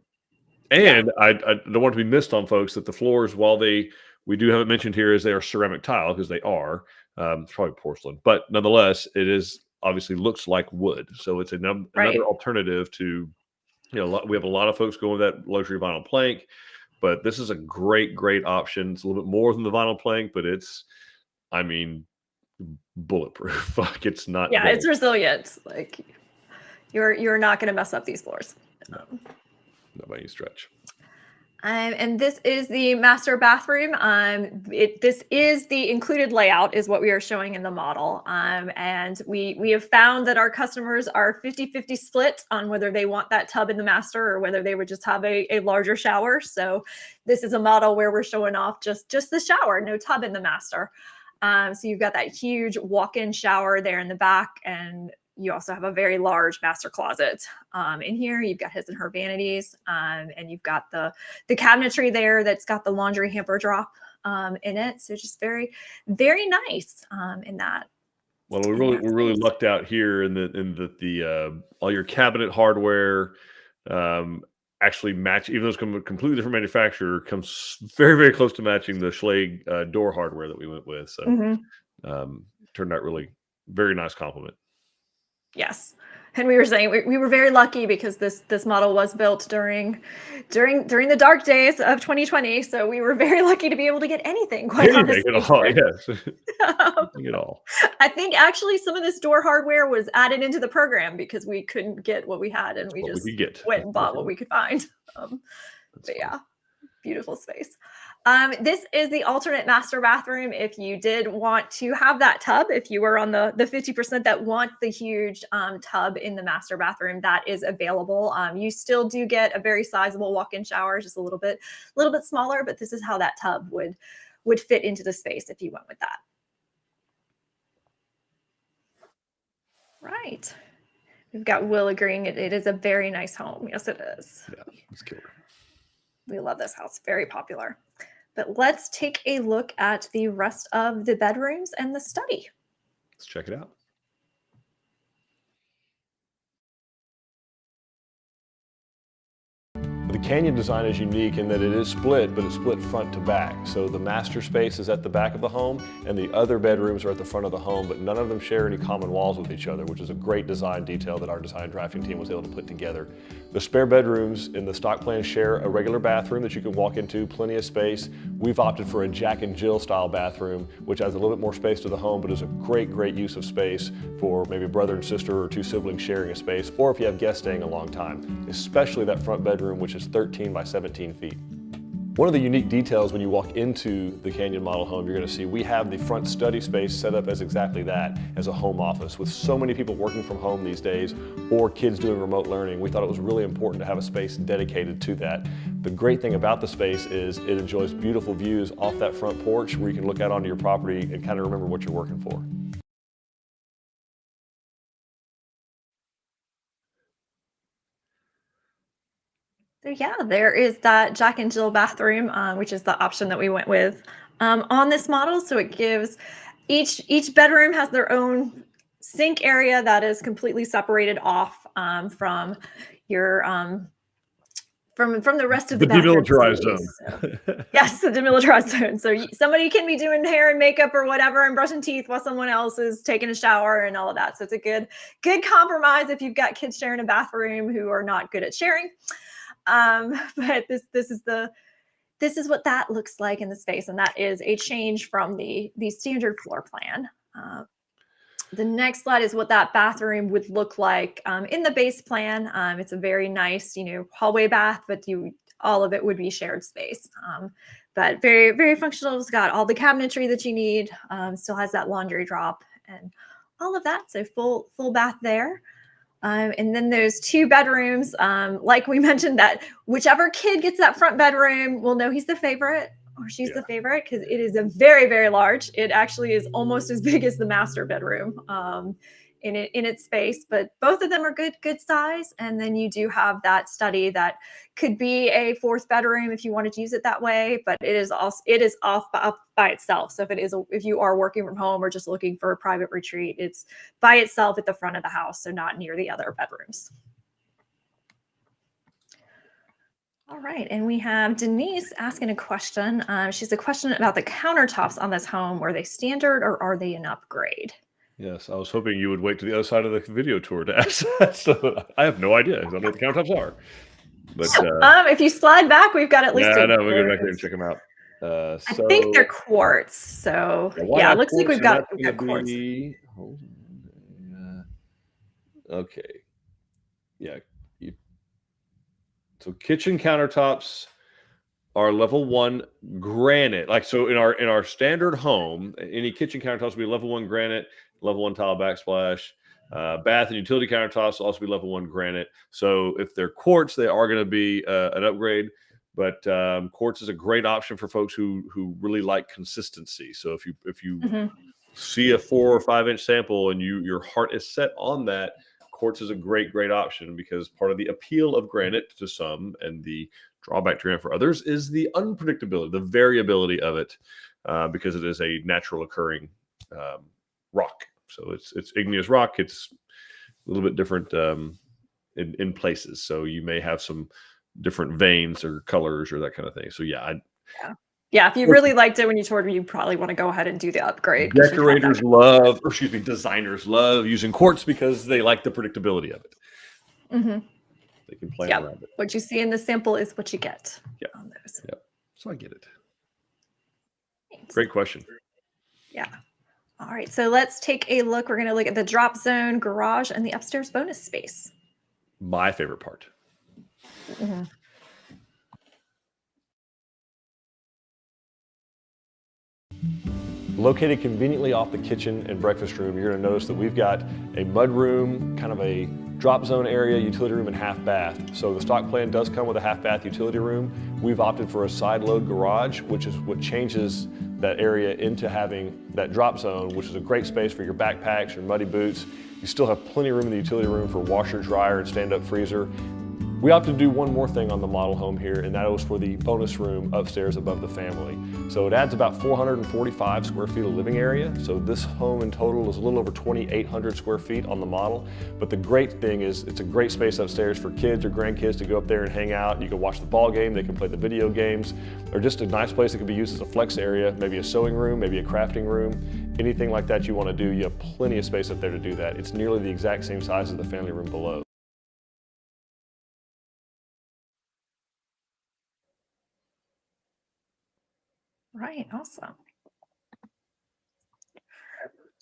And I don't want to be missed on folks that the floors, while we do have it mentioned here as they are ceramic tile, because they are, it's probably porcelain, but nonetheless, it is obviously looks like wood. So it's another alternative to, we have a lot of folks going with that luxury vinyl plank. but this is a great option. It's a little bit more than the vinyl plank, but it's, I mean, bulletproof. Like, it's not. Yeah, it's resilient. Like, you're not going to mess up these floors. No, not by any stretch. And this is the master bathroom. This is the included layout is what we are showing in the model. And we have found that our customers are 50-50 split on whether they want that tub in the master or whether they would just have a larger shower. So this is a model where we're showing off just the shower, no tub in the master. So you've got that huge walk-in shower there in the back, and you also have a very large master closet in here. You've got his and her vanities, and you've got the cabinetry there that's got the laundry hamper drop in it. So just very nice in that. Well, we really lucked out here in the all your cabinet hardware actually match, even though it's a completely different manufacturer, comes very close to matching the Schlage door hardware that we went with. So turned out really very nice compliment. Yes. And we were saying we were very lucky because this model was built during the dark days of 2020. So we were very lucky to be able to get anything, quite honestly. Yes. Anything at all. I think actually some of this door hardware was added into the program because we couldn't get what we had, and we went and bought what we could find. But yeah, beautiful space. This is the alternate master bathroom. If you did want to have that tub, if you were on the 50% that want the huge tub in the master bathroom, that is available. You still do get a very sizable walk-in shower, just a little bit smaller, but this is how that tub would fit into the space if you went with that. Right. We've got Will agreeing it is a very nice home. Yes, it is. Yeah, it's killer. We love this house. Very popular. But let's take a look at the rest of the bedrooms and the study. Let's check it out. The Canyon design is unique in that it is split, but it's split front to back. So the master space is at the back of the home and the other bedrooms are at the front of the home, but none of them share any common walls with each other, which is a great design detail that our design drafting team was able to put together. The spare bedrooms in the stock plan share a regular bathroom that you can walk into, plenty of space. We've opted for a Jack and Jill style bathroom, which adds a little bit more space to the home, but is a great use of space for maybe a brother and sister or two siblings sharing a space, or if you have guests staying a long time, especially that front bedroom, which is 13 by 17 feet. One of the unique details when you walk into the Canyon model home, you're going to see we have the front study space set up as exactly that, as a home office. With so many people working from home these days or kids doing remote learning, we thought it was really important to have a space dedicated to that. The great thing about the space is it enjoys beautiful views off that front porch where you can look out onto your property and kind of remember what you're working for. So yeah, there is that Jack and Jill bathroom, which is the option that we went with on this model. So it gives each bedroom has their own sink area that is completely separated off from your from the rest of the demilitarized zone. So, yes, the demilitarized zone. So somebody can be doing hair and makeup or whatever and brushing teeth while someone else is taking a shower and all of that. So it's a good compromise if you've got kids sharing a bathroom who are not good at sharing. But this is what that looks like in the space, and that is a change from the standard floor plan. The next slide is what that bathroom would look like in the base plan. It's a very nice, hallway bath, but all of it would be shared space. But very functional. It's got all the cabinetry that you need. Still has that laundry drop and all of that. So full bath there. And then there's two bedrooms. Like we mentioned, that whichever kid gets that front bedroom will know he's the favorite or she's the favorite, because it is a very large. It actually is almost as big as the master bedroom in its space. But both of them are good size. And then you do have that study that could be a fourth bedroom if you wanted to use it that way. But it is off by itself. So if you are working from home or just looking for a private retreat, it's by itself at the front of the house, so not near the other bedrooms. All right, and we have Denise asking a question. She's a question about the countertops on this home. Were they standard or are they an upgrade? Yes, I was hoping you would wait to the other side of the video tour to ask that. So I have no idea. I don't know what the countertops are. But If you slide back, we've got at least. yeah, I know. We go back there and check them out. I think they're quartz. So yeah, it looks like we've got quartz. Hold on. Okay. Yeah. So kitchen countertops are level 1 granite. Like, so in our standard home, any kitchen countertops will be level 1 granite, level 1 tile backsplash. Bath and utility countertops will also be level 1 granite. So if they're quartz, they are going to be an upgrade. But quartz is a great option for folks who really like consistency. So if you see a 4 or 5 inch sample and your heart is set on that, quartz is a great option, because part of the appeal of granite to some and the drawback to granite for others is the unpredictability, the variability of it, because it is a natural occurring rock. So it's igneous rock. It's a little bit different in places. So you may have some different veins or colors or that kind of thing. So yeah. Yeah, if you really liked it when you toured me, you probably want to go ahead and do the upgrade. Designers love using quartz because they like the predictability of it. They can plan around it. What you see in the sample is what you get. Yeah. On those. Yep. So I get it. Thanks. Great question. Yeah. All right. So let's take a look. We're going to look at the drop zone, garage, and the upstairs bonus space. My favorite part. Located conveniently off the kitchen and breakfast room, you're going to notice that we've got a mud room, kind of a drop zone area, utility room, and half bath. So the stock plan does come with a half bath utility room. We've opted for a side load garage, which is what changes that area into having that drop zone, which is a great space for your backpacks, your muddy boots. You still have plenty of room in the utility room for washer, dryer, and stand-up freezer. We opted to do one more thing on the model home here, and that was for the bonus room upstairs above the family. So it adds about 445 square feet of living area. So this home in total is a little over 2,800 square feet on the model. But the great thing is it's a great space upstairs for kids or grandkids to go up there and hang out. You can watch the ball game, they can play the video games, or just a nice place that can be used as a flex area, maybe a sewing room, maybe a crafting room. Anything like that you want to do, you have plenty of space up there to do that. It's nearly the exact same size as the family room below. Right, awesome.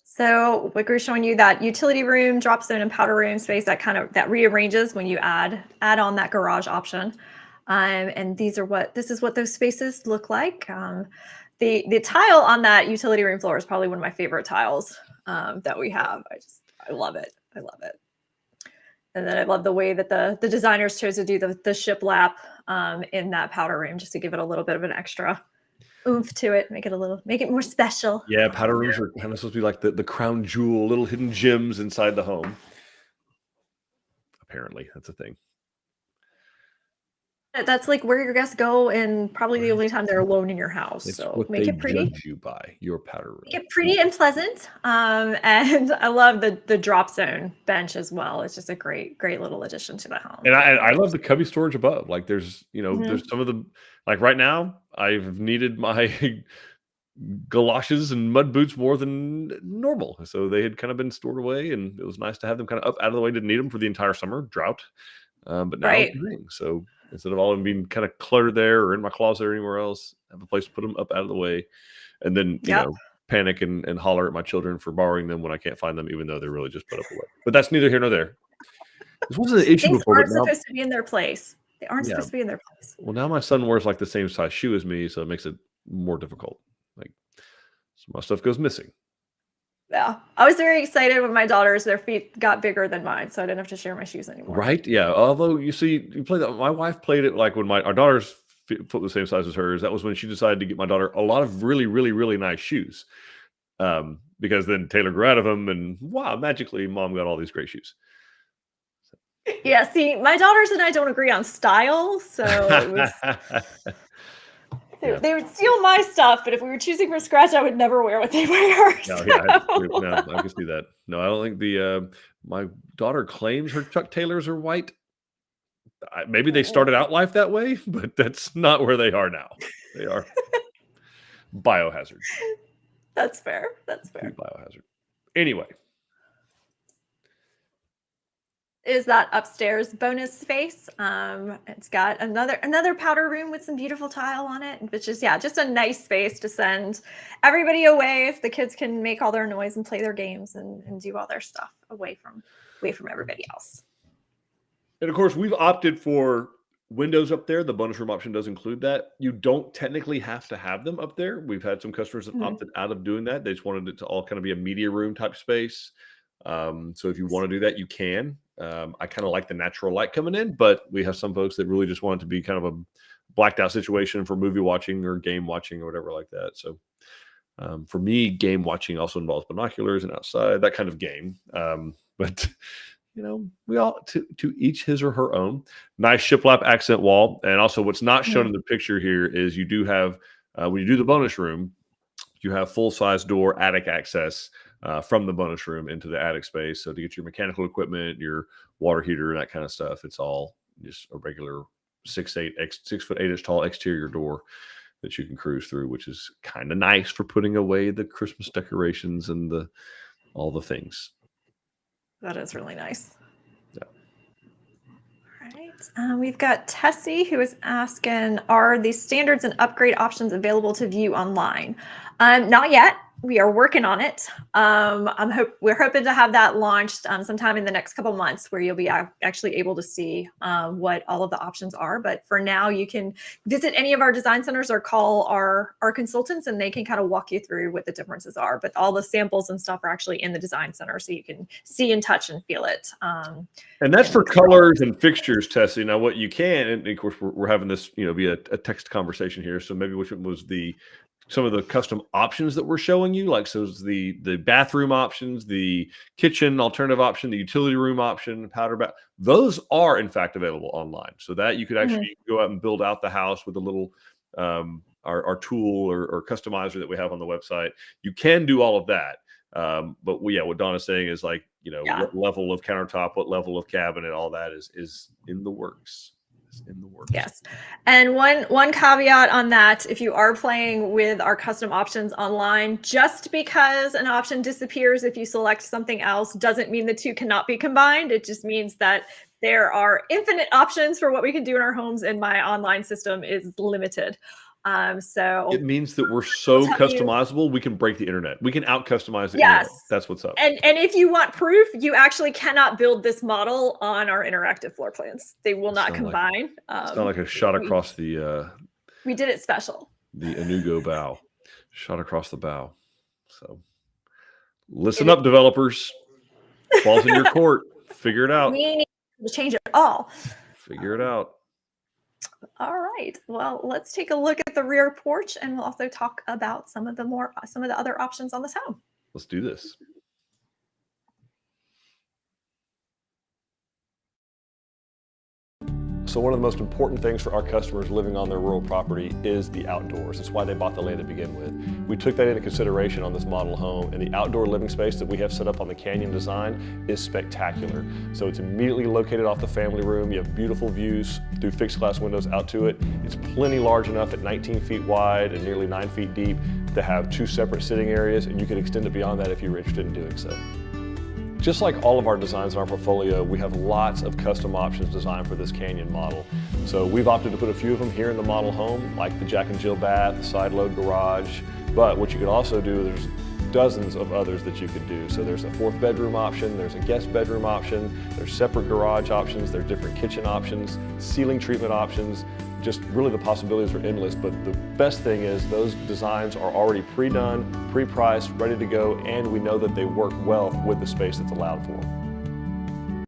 So like we're showing you that utility room, drop zone, and powder room space that rearranges when you add on that garage option. And this is what those spaces look like. The tile on that utility room floor is probably one of my favorite tiles that we have. I love it. I love it. And then I love the way that the designers chose to do the shiplap in that powder room, just to give it a little bit of an extra oomph to it, make it more special. Yeah, powder rooms are kind of supposed to be like the crown jewel, little hidden gems inside the home. Apparently, that's a thing. That's like where your guests go, and probably the only time they're alone in your house. It's so what make it pretty. Judge you by your powder room. Make it pretty and pleasant. And I love the drop zone bench as well. It's just a great little addition to the home. And I love the cubby storage above. Like there's some of the, like right now I've needed my galoshes and mud boots more than normal. So they had kind of been stored away, and it was nice to have them kind of up out of the way. Didn't need them for the entire summer drought. But now Right. So instead of all of them being kind of cluttered there or in my closet or anywhere else, I have a place to put them up out of the way. And then, panic and holler at my children for borrowing them when I can't find them, even though they're really just put up away. But that's neither here nor there. This wasn't an issue Things before. aren't supposed to be in their place. They aren't supposed to be in their place. Well, now my son wears like the same size shoe as me, so it makes it more difficult. Like, so my stuff goes missing. Yeah, I was very excited when their feet got bigger than mine, so I didn't have to share my shoes anymore. Right? Yeah. Although you see, my wife played it like when our daughter's foot was the same size as hers. That was when she decided to get my daughter a lot of really, really, really nice shoes. Because then Taylor grew out of them, and wow, magically, mom got all these great shoes. Yeah. See, my daughters and I don't agree on style, so it was. They would steal my stuff, but if we were choosing from scratch, I would never wear what they wear. No, I can see that. No, I don't think my daughter claims her Chuck Taylors are white. Maybe they started out life that way, but that's not where they are now. They are biohazard. That's fair. That's fair. Biohazard. Anyway. is that upstairs bonus space. It's got another powder room with some beautiful tile on it, which is just a nice space to send everybody away if the kids can make all their noise and play their games and do all their stuff away from everybody else. And of course, we've opted for windows up there. The bonus room option does include that. You don't technically have to have them up there. We've had some customers that opted out of doing that. They just wanted it to all kind of be a media room type space. So if you want to do that, you can. I kind of like the natural light coming in, but we have some folks that really just want it to be kind of a blacked out situation for movie watching or game watching or whatever like that. So for me, game watching also involves binoculars and outside, that kind of game. But we all to each his or her own. Nice shiplap accent wall. And also what's not shown in the picture here is you do have, when you do the bonus room, you have full-size door attic access from the bonus room into the attic space. So to get your mechanical equipment, your water heater, and that kind of stuff, it's all just a regular 6'8", 6'8" tall exterior door that you can cruise through, which is kind of nice for putting away the Christmas decorations and all the things. That is really nice. Yeah. All right. We've got Tessie who is asking, are the standards and upgrade options available to view online? Not yet. We are working on it. We're hoping to have that launched sometime in the next couple months, where you'll be actually able to see what all of the options are. But for now, you can visit any of our design centers or call our consultants, and they can kind of walk you through what the differences are. But all the samples and stuff are actually in the design center, so you can see and touch and feel it. And that's for colors and fixtures, Tessie. Now, what you can, and of course, we're having this, via a text conversation here. So maybe which was some of the custom options that we're showing you, like so the bathroom options, the kitchen alternative option, the utility room option, powder bath. Those are in fact available online, so that you could actually go out and build out the house with a little our tool or customizer that we have on the website. You can do all of that, but what Donna's saying is what level of countertop, what level of cabinet, all that is in the works. Yes. And one caveat on that, if you are playing with our custom options online, just because an option disappears if you select something else doesn't mean the two cannot be combined. It just means that there are infinite options for what we can do in our homes, and my online system is limited. So it means that we're so customizable, we can break the internet. We can out customize the internet. That's what's up. And if you want proof, you actually cannot build this model on our interactive floor plans. They will not combine. It's not like a shot across the. We did it special. The Inugo bow, shot across the bow. So, listen up, developers. Ball's in your court. Figure it out. We need to change it all. Figure it out. All right. Well, let's take a look at the rear porch, and we'll also talk about some of the other options on this home. Let's do this. So one of the most important things for our customers living on their rural property is the outdoors. That's why they bought the land to begin with. We took that into consideration on this model home, and the outdoor living space that we have set up on the Canyon design is spectacular. So it's immediately located off the family room. You have beautiful views through fixed glass windows out to it. It's plenty large enough at 19 feet wide and nearly 9 feet deep to have 2 separate sitting areas, and you can extend it beyond that if you were interested in doing so. Just like all of our designs in our portfolio, we have lots of custom options designed for this Canyon model. So we've opted to put a few of them here in the model home, like the Jack and Jill bath, the side load garage. But what you could also do, there's dozens of others that you could do. So there's a 4th bedroom option, there's a guest bedroom option, there's separate garage options, there's different kitchen options, ceiling treatment options. Just really the possibilities are endless, but the best thing is those designs are already pre-done, pre-priced, ready to go, and we know that they work well with the space that's allowed for them.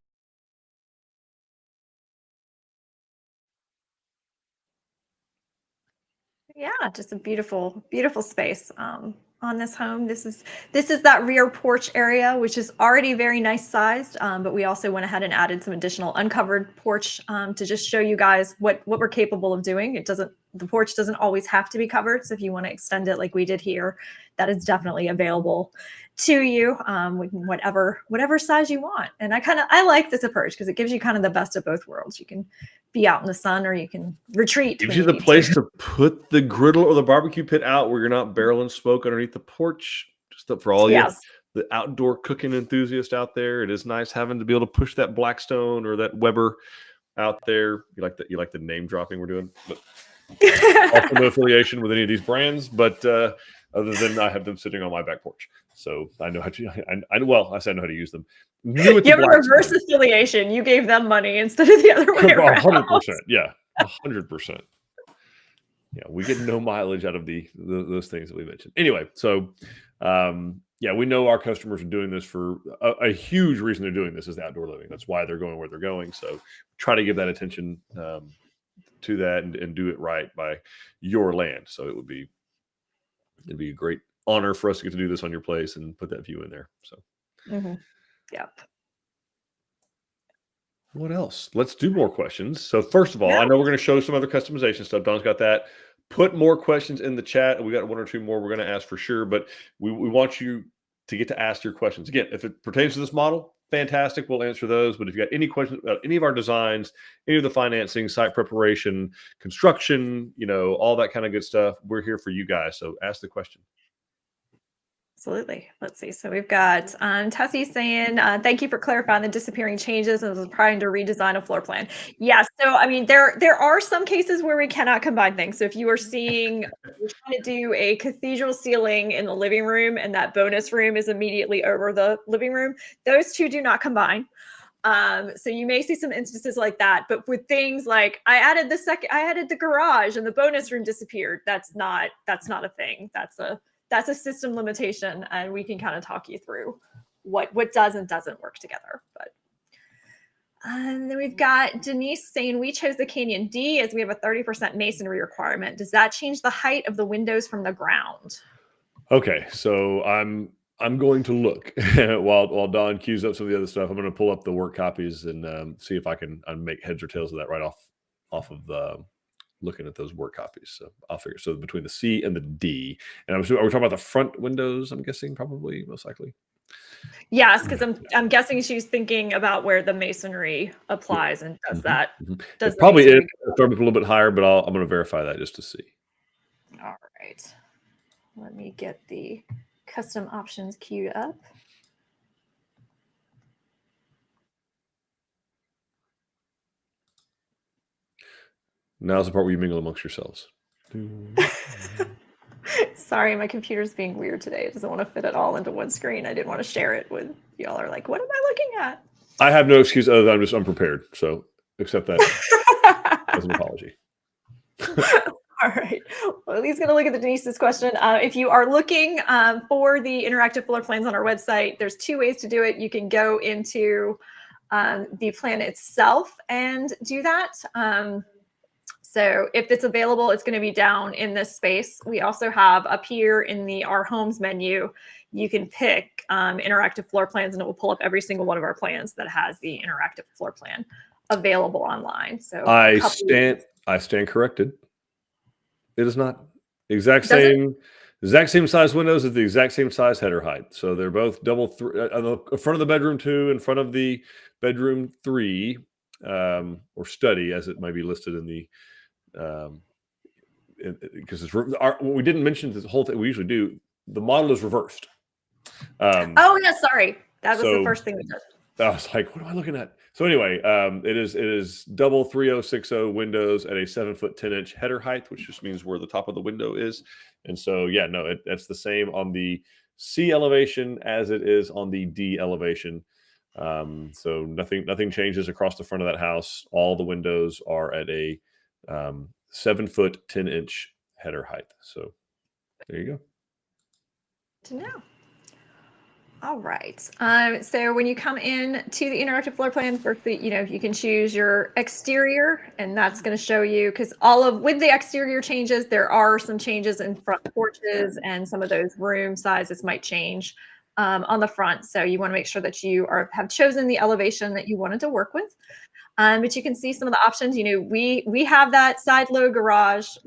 Yeah, just a beautiful, beautiful space on this home. This is that rear porch area, which is already very nice sized, but we also went ahead and added some additional uncovered porch to just show you guys what we're capable of doing. The porch doesn't always have to be covered, so if you want to extend it like we did here, that is definitely available to you with whatever size you want. And I like this approach because it gives you kind of the best of both worlds. You can be out in the sun, or you can retreat. Gives you the place to put the griddle or the barbecue pit out where you're not barreling smoke underneath the porch. Just for all the the outdoor cooking enthusiast out there, it is nice having to be able to push that Blackstone or that Weber out there. You like the name dropping we're doing, but also no affiliation with any of these brands, but other than I have them sitting on my back porch, so I know how to. I say I know how to use them. New with You have the a reverse affiliation. You gave them money instead of the other way around. 100%. Yeah, 100%. Yeah, we get no mileage out of those things that we mentioned. Anyway, so yeah, we know our customers are doing this for a huge reason. They're doing this is the outdoor living. That's why they're going where they're going. So try to give that attention to that and do it right by your land. So it'd be a great honor for us to get to do this on your place and put that view in there. So Yep. What else? Let's do more questions. So first of all, I know we're going to show some other customization stuff. Don's got that. Put more questions in the chat. We got one or two more we're going to ask for sure, but we want you to get to ask your questions. Again, if it pertains to this model, fantastic. We'll answer those. But if you got any questions about any of our designs, any of the financing, site preparation, construction, all that kind of good stuff, we're here for you guys. So ask the question. Absolutely. Let's see. So we've got Tessie saying, thank you for clarifying the disappearing changes and was trying to redesign a floor plan. Yeah. So, I mean, there are some cases where we cannot combine things. So if you are seeing, we're trying to do a cathedral ceiling in the living room and that bonus room is immediately over the living room, those two do not combine. So you may see some instances like that, but with things like I added the garage and the bonus room disappeared. That's not a thing. That's a system limitation, and we can kind of talk you through what does and doesn't work together. But and then we've got Denise saying we chose the Canyon D as we have a 30% masonry requirement. Does that change the height of the windows from the ground? Okay, so I'm going to look while Don queues up some of the other stuff. I'm going to pull up the work copies and see if I can make heads or tails of that right off of the. Looking at those work copies. So I'll figure. So between the C and the D, and are we talking about the front windows? I'm guessing probably most likely. Yes, because I'm guessing she's thinking about where the masonry applies and does that. Does it probably is a little bit higher, but I'm going to verify that just to see. All right. Let me get the custom options queued up. Now's the part where you mingle amongst yourselves. Sorry, my computer's being weird today. It doesn't want to fit it all into one screen. I didn't want to share it with y'all. Are like, what am I looking at? I have no excuse other than I'm just unprepared. So accept that as an apology. All right. Well, he's going to look at the Denise's question. If you are looking for the interactive floor plans on our website, there's two ways to do it. You can go into the plan itself and do that. So if it's available, it's going to be down in this space. We also have up here in the Our Homes menu, you can pick interactive floor plans and it will pull up every single one of our plans that has the interactive floor plan available online. So I stand corrected. It is not exact same size windows at the exact same size header height. So they're both double in front of the bedroom 2, in front of the bedroom 3, or study as it might be listed in the because we didn't mention this whole thing. We usually do. The model is reversed. Oh yeah, sorry. That was the first thing we did. I was like, what am I looking at? So anyway, it is double 3060 windows at a 7-foot 10-inch header height, which just means where the top of the window is. And so yeah, no, that's the same on the C elevation as it is on the D elevation. So nothing changes across the front of that house. All the windows are at a 7-foot 10-inch header height. So there you go. To know. All right. So when you come in to the interactive floor plan, first, you can choose your exterior, and that's going to show you, because with the exterior changes, there are some changes in front porches, and some of those room sizes might change on the front. So you want to make sure that you have chosen the elevation that you wanted to work with. But you can see some of the options. We have that side load garage.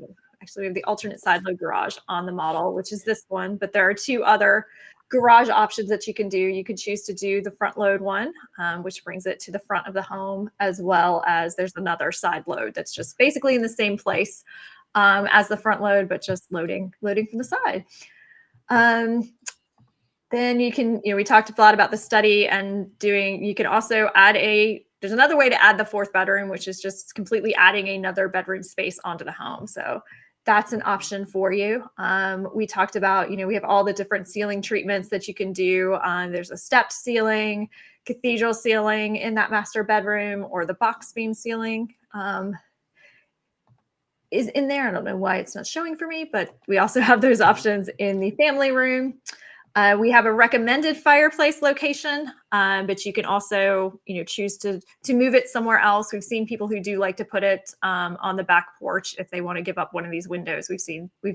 Actually, we have the alternate side load garage on the model, which is this one. But there are 2 other garage options that you can do. You could choose to do the front load one, which brings it to the front of the home, as well as there's another side load that's just basically in the same place as the front load, but just loading from the side. Then you can, we talked a lot about the study and you can also add there's another way to add the fourth bedroom, which is just completely adding another bedroom space onto the home. So that's an option for you. We talked about, we have all the different ceiling treatments that you can do. There's a stepped ceiling, cathedral ceiling in that master bedroom, or the box beam ceiling is in there. I don't know why it's not showing for me, but we also have those options in the family room. We have a recommended fireplace location, but you can also, choose to move it somewhere else. We've seen people who do like to put it on the back porch if they want to give up one of these windows. We've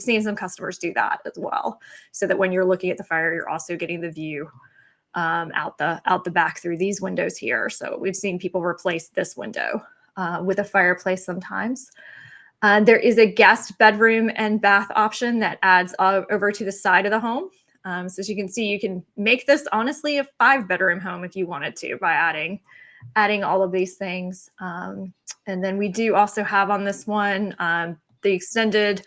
seen some customers do that as well, so that when you're looking at the fire, you're also getting the view out the back through these windows here. So we've seen people replace this window with a fireplace sometimes. There is a guest bedroom and bath option that adds over to the side of the home. So as you can see, you can make this honestly a 5-bedroom home if you wanted to, by adding all of these things. And then we do also have on this one, the extended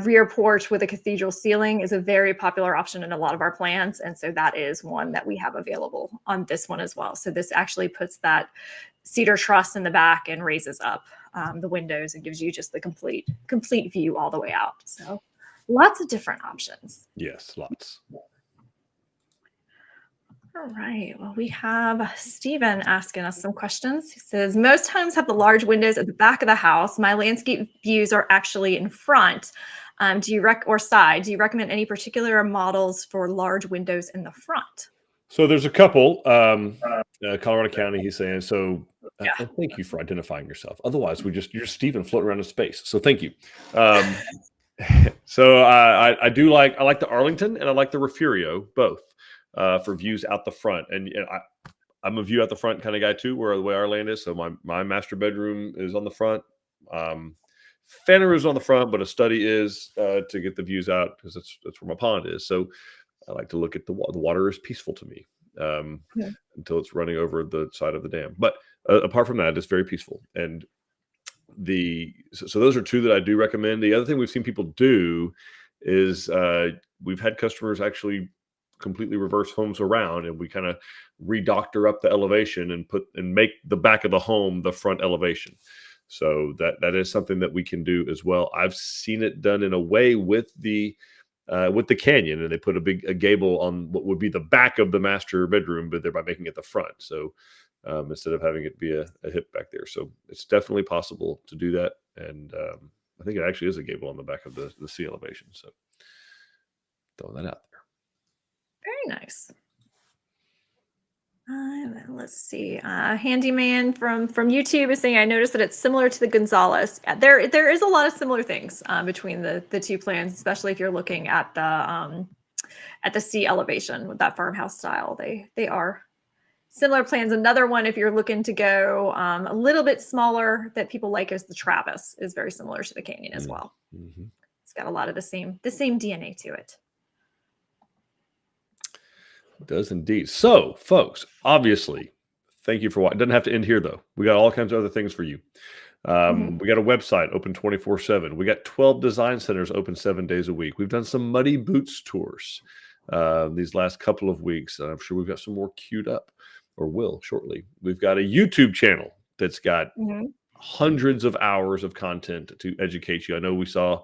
rear porch with a cathedral ceiling is a very popular option in a lot of our plans. And so that is one that we have available on this one as well. So this actually puts that cedar truss in the back and raises up the windows and gives you just the complete view all the way out. So lots of different options. Yes, lots. All right. Well, we have Stephen asking us some questions. He says, most homes have the large windows at the back of the house. My landscape views are actually in front. Or side? Do you recommend any particular models for large windows in the front? So there's a couple. Colorado County, he's saying. So and thank you for identifying yourself. Otherwise, you're Stephen floating around in space. So thank you. So I like the Arlington and I like the Refugio both for views out the front. And I'm a view out the front kind of guy too, where the way our land is. So my master bedroom is on the front. Family room is on the front, but a study is to get the views out because that's where my pond is. So I like to look at the water is peaceful to me until it's running over the side of the dam. But apart from that, it's very peaceful. And so those are two that I do recommend. The other thing we've seen people do is we've had customers actually completely reverse homes around, and we kind of redoctor up the elevation and make the back of the home the front elevation. So that is something that we can do as well. I've seen it done in a way with the canyon, and they put a gable on what would be the back of the master bedroom, but thereby making it the front. So instead of having it be a hip back there. So it's definitely possible to do that. And I think it actually is a gable on the back of the sea elevation. So throwing that out there. Very nice. Let's see. Handyman from YouTube is saying, I noticed that it's similar to the Gonzalez. There is a lot of similar things between the two plans, especially if you're looking at the sea elevation with that farmhouse style. They are similar plans. Another one, if you're looking to go a little bit smaller, that people like is the Travis, is very similar to the Canyon as well. Mm-hmm. It's got a lot of the same DNA to it. It does indeed. So, folks, obviously, thank you for watching. It doesn't have to end here, though. We got all kinds of other things for you. We got a website open 24/7. We got 12 design centers open 7 days a week. We've done some Muddy Boots tours these last couple of weeks. I'm sure we've got some more queued up, or will shortly. We've got a YouTube channel that's got hundreds of hours of content to educate you. I know we saw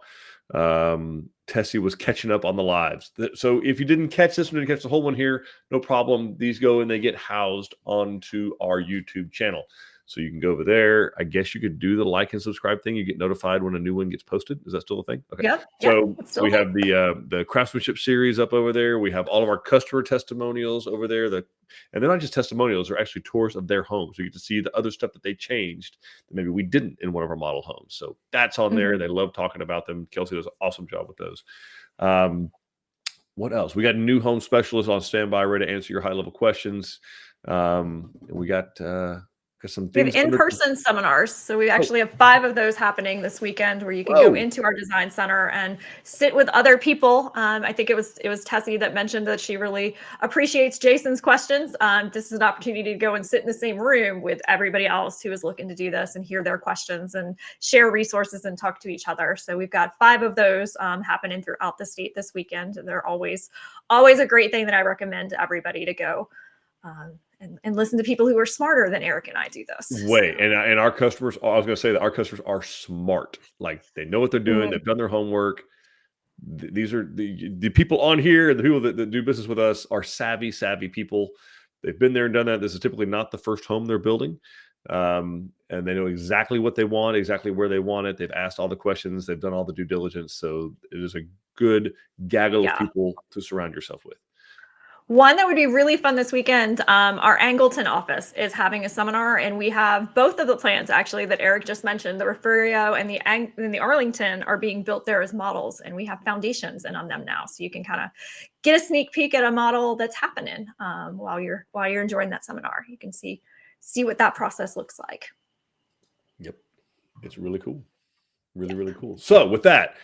Tessie was catching up on the lives. So if you didn't catch this one, didn't catch the whole one here, no problem. These go and they get housed onto our YouTube channel. So you can go over there. I guess you could do the like and subscribe thing. You get notified when a new one gets posted. Is that still a thing? Okay. Yep. So we have the craftsmanship series up over there. We have all of our customer testimonials over there. And they're not just testimonials, they're actually tours of their homes. So you get to see the other stuff that they changed that maybe we didn't in one of our model homes. So that's on there. They love talking about them. Kelsey does an awesome job with those. What else? We got new home specialists on standby, ready to answer your high level questions. We got Got some We have things. in-person seminars. So we actually have 5 of those happening this weekend where you can Whoa. go into our design center and sit with other people. I think it was Tessie that mentioned that she really appreciates Jason's questions. This is an opportunity to go and sit in the same room with everybody else who is looking to do this and hear their questions and share resources and talk to each other. So we've got 5 of those happening throughout the state this weekend. And they're always a great thing that I recommend to everybody to go. And listen to people who are smarter than Eric and I do this. Way. And our customers, I was going to say that our customers are smart. Like they know what they're doing. They've done their homework. These are the people on here and the people that do business with us are savvy people. They've been there and done that. This is typically not the first home they're building. And they know exactly what they want, exactly where they want it. They've asked all the questions. They've done all the due diligence. So it is a good gaggle of people to surround yourself with. One that would be really fun this weekend, our Angleton office is having a seminar, and we have both of the plants actually that Eric just mentioned. The Refugio and the Arlington are being built there as models, and we have foundations in on them now, so you can kind of get a sneak peek at a model that's happening while you're enjoying that seminar. You can see what that process looks like. Yep, it's really cool, really cool. So with that.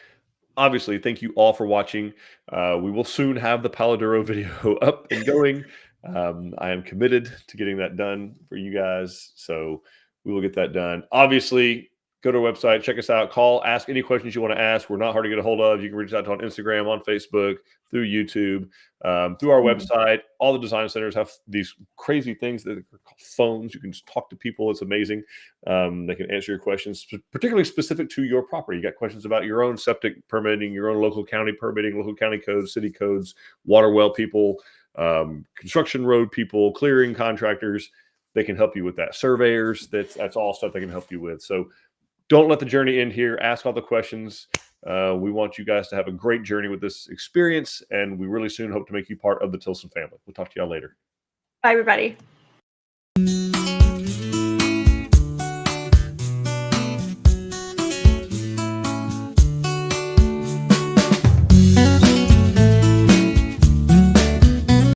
Obviously, thank you all for watching. We will soon have the Palo Duro video up and going. I am committed to getting that done for you guys. So we will get that done. Obviously, go to our website, check us out, call, ask any questions you want to ask. We're not hard to get a hold of. You can reach out to on Instagram, on Facebook, through YouTube, through our website. All the design centers have these crazy things that are called phones. You can just talk to people. It's amazing. They can answer your questions, particularly specific to your property. You got questions about your own septic permitting, your own local county permitting, local county codes, city codes, water well people, construction road people, clearing contractors. They can help you with that. Surveyors, that's all stuff they can help you with. So don't let the journey end here. Ask all the questions. We want you guys to have a great journey with this experience, and we really soon hope to make you part of the Tilson family. We'll talk to y'all later. Bye, everybody.